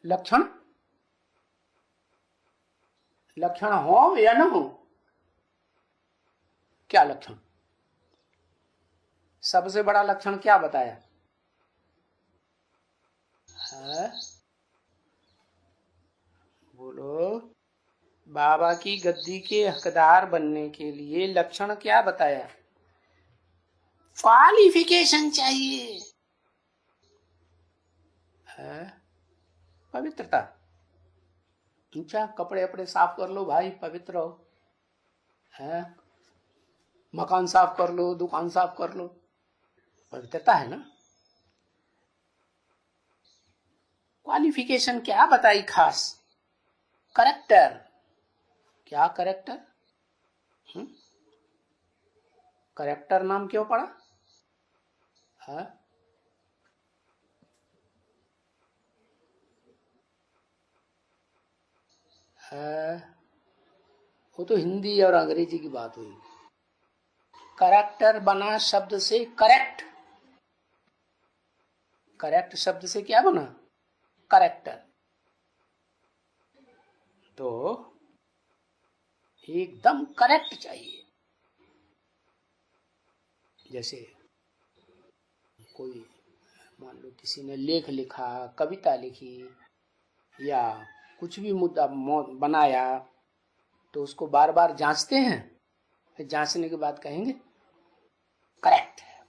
लक्षण हो या न हो? क्या लक्षण? सबसे बड़ा लक्षण क्या बताया है? बोलो। बाबा की गद्दी के हकदार बनने के लिए लक्षण क्या बताया? क्वालिफिकेशन चाहिए है। पवित्रता। अच्छा, कपड़े अपने साफ कर लो भाई, पवित्र हो है। मकान साफ कर लो, दुकान साफ कर लो, पवित्रता है ना। क्वालिफिकेशन क्या बताई खास? करेक्टर। क्या करेक्टर? करेक्टर नाम क्यों पड़ा है? वो तो हिंदी और अंग्रेजी की बात हुई। करेक्टर बना शब्द से करेक्ट। करेक्ट शब्द से क्या बना? करेक्टर। तो एकदम करेक्ट चाहिए। जैसे कोई मान लो किसी ने लेख लिखा, कविता लिखी, या कुछ भी मुद्दा बनाया, तो उसको बार बार जांचते हैं, फिर जांचने के बाद कहेंगे करेक्ट है,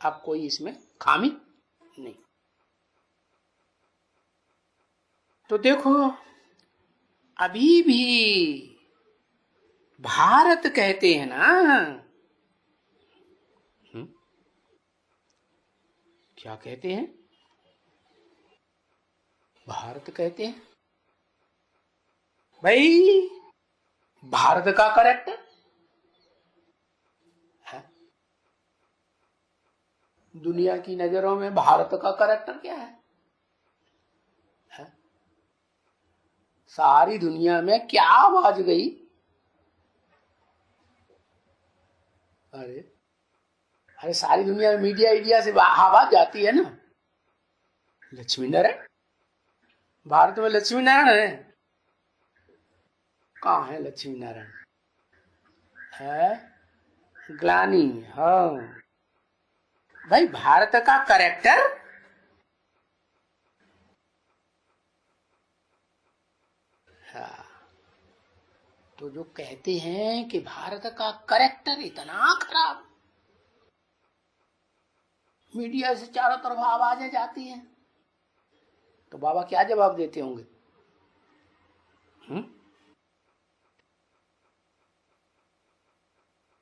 अब कोई इसमें खामी नहीं। तो देखो, अभी भी भारत कहते हैं ना। क्या कहते हैं? भारत कहते हैं भाई। भारत का करेक्टर है। दुनिया की नजरों में भारत का करेक्टर क्या है? सारी दुनिया में क्या आवाज गई? अरे अरे सारी दुनिया में मीडिया इंडिया से आवाज जाती है ना, लक्ष्मी नारायण। भारत में लक्ष्मी नारायण है? कहाँ है लक्ष्मी नारायण? है ग्लानी। हाँ भाई, भारत का करेक्टर हाँ। तो जो कहते हैं कि भारत का करेक्टर इतना खराब, मीडिया से चारों तरफ आवाजें जाती हैं, तो बाबा क्या जवाब देते होंगे?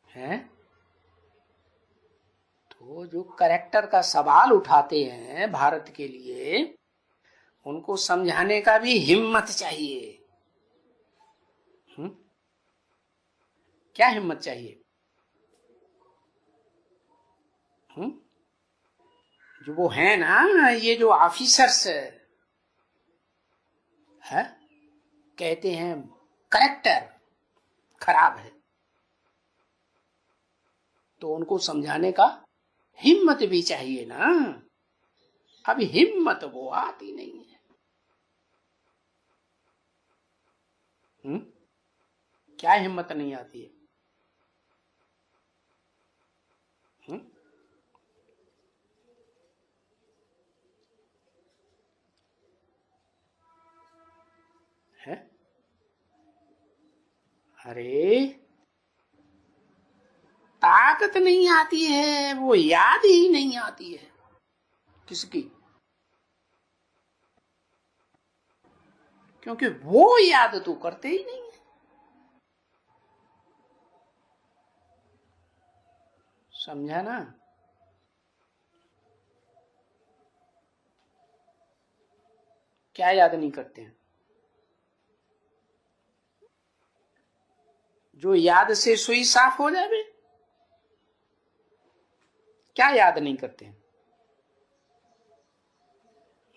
हैं? तो जो करेक्टर का सवाल उठाते हैं भारत के लिए, उनको समझाने का भी हिम्मत चाहिए। क्या हिम्मत चाहिए? जो वो है ना, ये जो ऑफिसर्स है, कहते हैं करेक्टर खराब है, तो उनको समझाने का हिम्मत भी चाहिए ना। अभी हिम्मत वो आती नहीं है। क्या हिम्मत नहीं आती है? है? अरे ताकत नहीं आती है, वो याद ही नहीं आती है। किसकी? क्योंकि वो याद तो करते ही नहीं है। समझा ना? क्या याद नहीं करते हैं? जो याद से सुई साफ हो जाए, क्या याद नहीं करते हैं?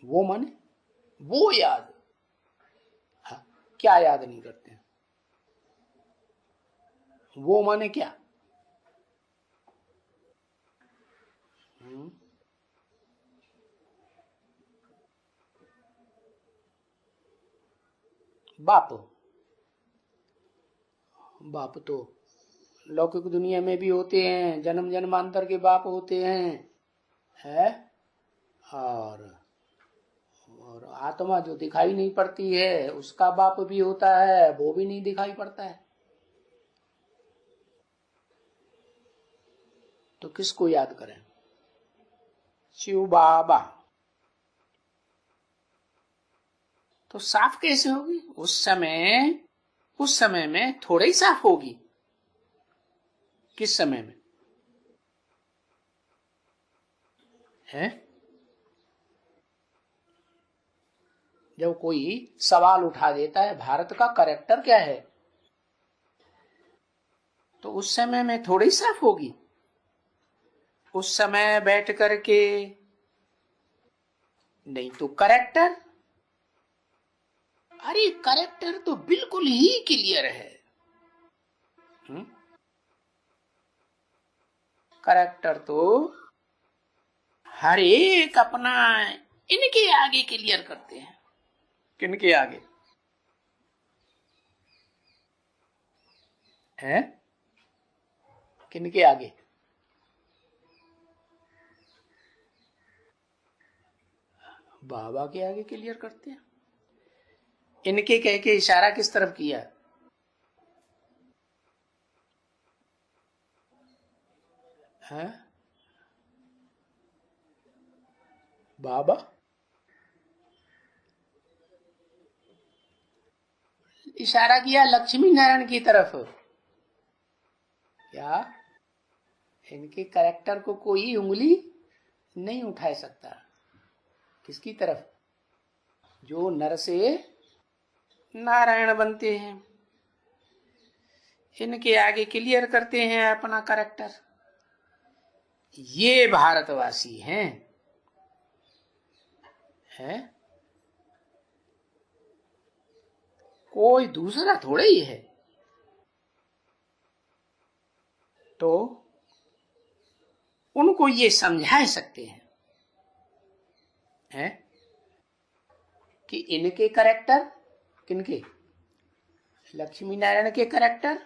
वो माने वो याद। हाँ, क्या याद नहीं करते हैं? वो माने क्या? बाप। बाप तो लौकिक दुनिया में भी होते हैं, जन्म जन्मांतर के बाप होते हैं, है? और आत्मा जो दिखाई नहीं पड़ती है, उसका बाप भी होता है, वो भी नहीं दिखाई पड़ता है। तो किसको याद करें? शिव बाबा। तो साफ कैसे होगी? उस समय में थोड़ा ही साफ होगी। किस समय में? है? जब कोई सवाल उठा देता है भारत का करेक्टर क्या है, तो उस समय में थोड़ी साफ होगी। उस समय बैठ करके नहीं तो करेक्टर, अरे करेक्टर तो बिल्कुल ही क्लियर है। करेक्टर तो हर एक अपना इनके आगे क्लियर करते हैं। किनके आगे? है? किनके आगे? बाबा के आगे क्लियर करते हैं। इनके कह के इशारा किस तरफ किया? है? बाबा इशारा किया लक्ष्मी नारायण की तरफ। क्या? इनके कैरेक्टर को कोई उंगली नहीं उठा सकता। किसकी तरफ? जो नर से नारायण बनते हैं। इनके आगे क्लियर करते हैं अपना करेक्टर। ये भारतवासी हैं, है? कोई दूसरा थोड़ा ही है। तो उनको ये समझा सकते हैं कि इनके करेक्टर, किनके? लक्ष्मी नारायण के करेक्टर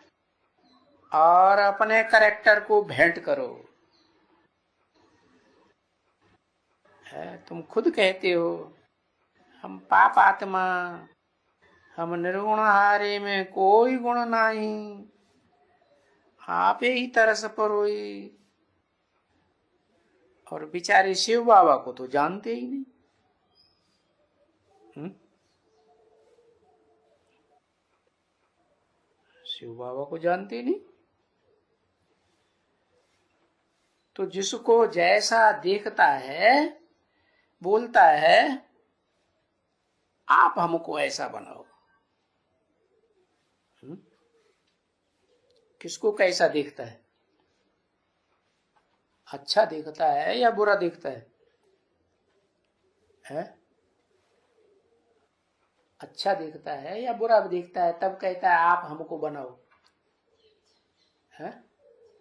और अपने करेक्टर को भेंट करो। है, तुम खुद कहते हो हम पाप आत्मा, हम निर्गुण हारे में कोई गुण नहीं, आप ही तरस परोई। और बेचारे शिव बाबा को तो जानते ही नहीं। शिव बाबा को जानते नहीं। तो जिसको जैसा देखता है बोलता है आप हमको ऐसा बनाओ। किसको कैसा देखता है? अच्छा देखता है या बुरा देखता है? अच्छा देखता है या बुरा देखता है? तब कहता है आप हमको बनाओ। है?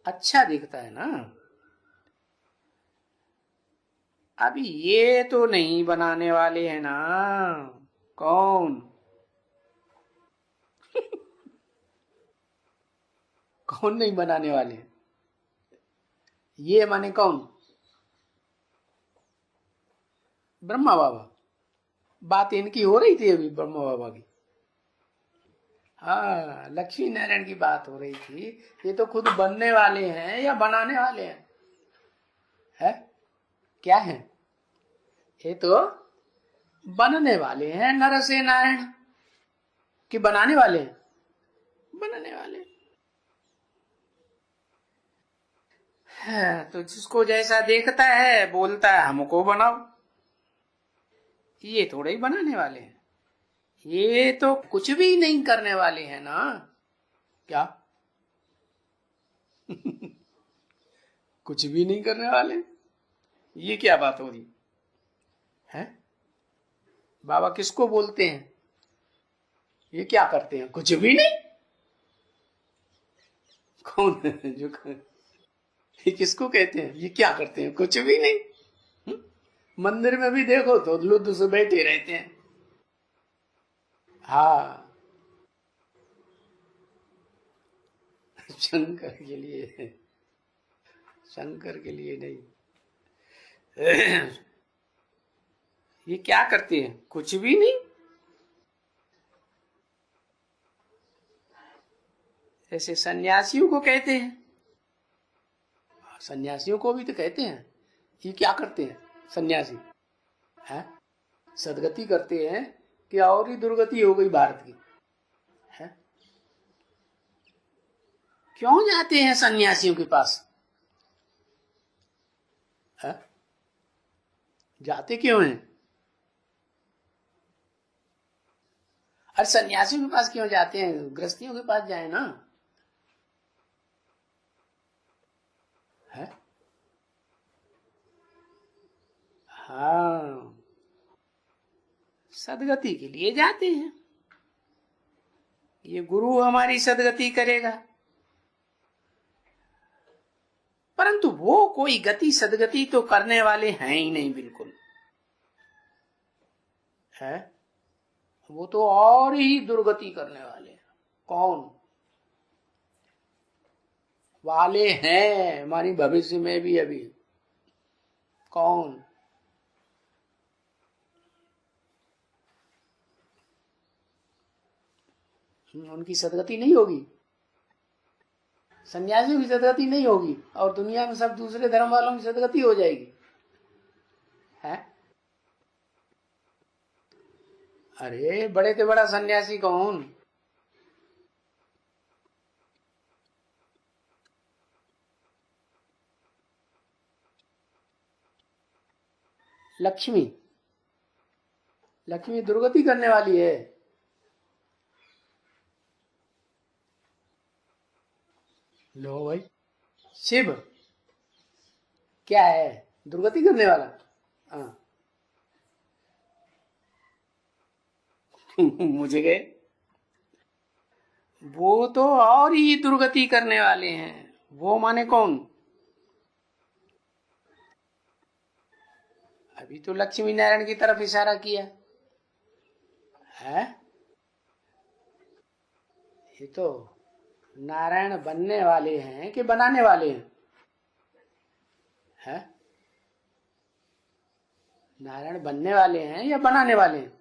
अच्छा देखता है ना। अभी ये तो नहीं बनाने वाले हैं ना। कौन? कौन नहीं बनाने वाले हैं? ये माने कौन? ब्रह्मा बाबा। बात इनकी हो रही थी अभी, ब्रह्मा बाबा की। हाँ, लक्ष्मी नारायण की बात हो रही थी। ये तो खुद बनने वाले हैं या बनाने वाले हैं? है? क्या है? ये तो बनने वाले हैं। नर से नारायण कि बनाने वाले हैं? बनने वाले है। तो जिसको जैसा देखता है बोलता है हमको बनाओ। ये थोड़े ही बनाने वाले हैं। ये तो कुछ भी नहीं करने वाले हैं ना। क्या? कुछ भी नहीं करने वाले। ये क्या बात हो रही है? बाबा किसको बोलते हैं? ये क्या करते हैं? कुछ भी नहीं। कौन है जो ये किसको कहते हैं? ये क्या करते हैं? कुछ भी नहीं। मंदिर में भी देखो तो लुद्ध से बैठे रहते हैं। हाँ, शंकर के लिए, शंकर के लिए नहीं। ये क्या करते हैं? कुछ भी नहीं। ऐसे सन्यासियों को कहते हैं। सन्यासियों को भी तो कहते हैं। ये क्या करते हैं सन्यासी? है? सदगति करते हैं कि और ही दुर्गति हो गई भारत की? है? क्यों जाते हैं सन्यासियों के पास? है? जाते क्यों हैं? अरे सन्यासियों के पास क्यों जाते हैं? गृहस्थियों के पास जाए ना। है? हाँ, सदगति के लिए जाते हैं। ये गुरु हमारी सदगति करेगा, परंतु वो कोई गति सदगति तो करने वाले हैं ही नहीं बिल्कुल। है? वो तो और ही दुर्गति करने वाले हैं। कौन? वाले हैं हमारी भविष्य में भी अभी। कौन? उनकी सदगति नहीं होगी। सन्यासियों की सदगति नहीं होगी और दुनिया में सब दूसरे धर्म वालों की सदगति हो जाएगी। है? अरे बड़े से बड़ा सन्यासी कौन? लक्ष्मी। लक्ष्मी दुर्गति करने वाली है। लो भाई, शिव क्या है? दुर्गति करने वाला। हाँ मुझे गए, वो तो और ही दुर्गति करने वाले हैं। वो माने कौन? अभी तो लक्ष्मी नारायण की तरफ इशारा किया है। ये तो नारायण बनने वाले हैं कि बनाने वाले हैं? है? नारायण बनने वाले हैं या बनाने वाले हैं?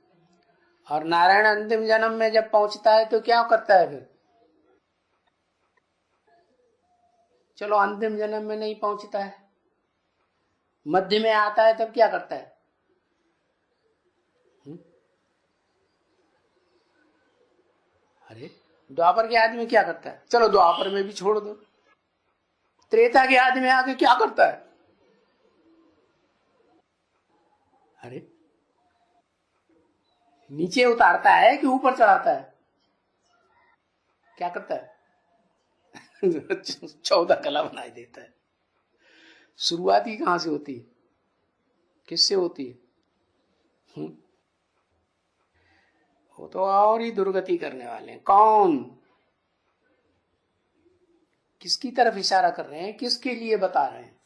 और नारायण अंतिम जन्म में जब पहुंचता है तो क्या करता है फिर? चलो अंतिम जन्म में नहीं पहुंचता है, मध्य में आता है, तब क्या करता है? अरे द्वापर के आदमी क्या करता है? चलो द्वापर में भी छोड़ दो, त्रेता के आदमी आके क्या करता है? अरे नीचे उतारता है कि ऊपर चढ़ाता है? क्या करता है? 14 कला बनाई देता है। शुरुआत ही कहां से होती है? किससे होती है? वो तो और ही दुर्गति करने वाले हैं। कौन? किसकी तरफ इशारा कर रहे हैं? किसके लिए बता रहे हैं?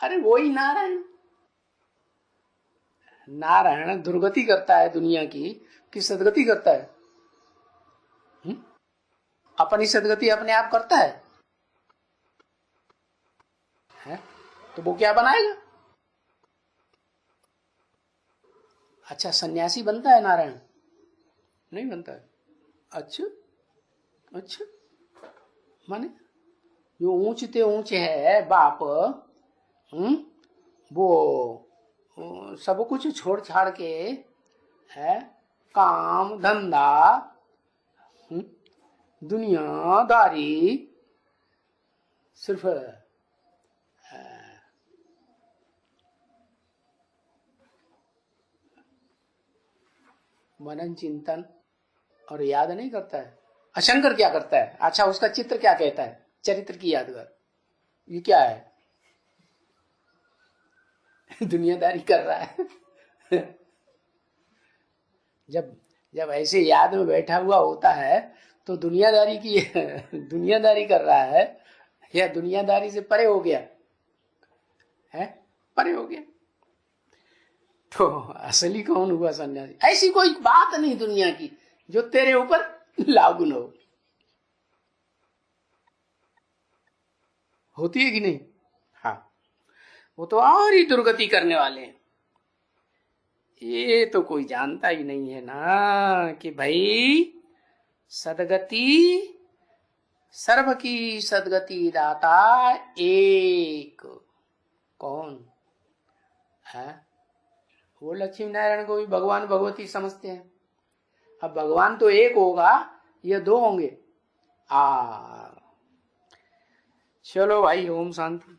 अरे वो ही नारायण। नारायण दुर्गति करता है दुनिया की कि सदगति करता है? अपनी सदगति अपने आप करता है? तो वो क्या बनाएगा? अच्छा सन्यासी बनता है नारायण? नहीं बनता है। अच्छा अच्छा, माने जो ऊंचते ऊंचे है बाप, वो सब कुछ छोड़ छाड़ के है, काम धंधा, दुनियादारी, सिर्फ मनन चिंतन और याद नहीं करता है। अशंकर क्या करता है? अच्छा उसका चित्र क्या कहता है? चरित्र की यादगार, ये क्या है? दुनियादारी कर रहा है। जब जब ऐसे याद में बैठा हुआ होता है तो दुनियादारी की दुनियादारी कर रहा है या दुनियादारी से परे हो गया है? परे हो गया। तो असली कौन हुआ सन्यासी? ऐसी कोई बात नहीं दुनिया की जो तेरे ऊपर लागू न हो। होती है कि नहीं? हाँ, वो तो और ही दुर्गति करने वाले हैं। ये तो कोई जानता ही नहीं है ना कि भाई सदगति, सर्व की सदगति दाता एक। कौन है? वो लक्ष्मी नारायण को भी भगवान भगवती समझते हैं। अब भगवान तो एक होगा, ये दो होंगे। चलो भाई, ओम शांति।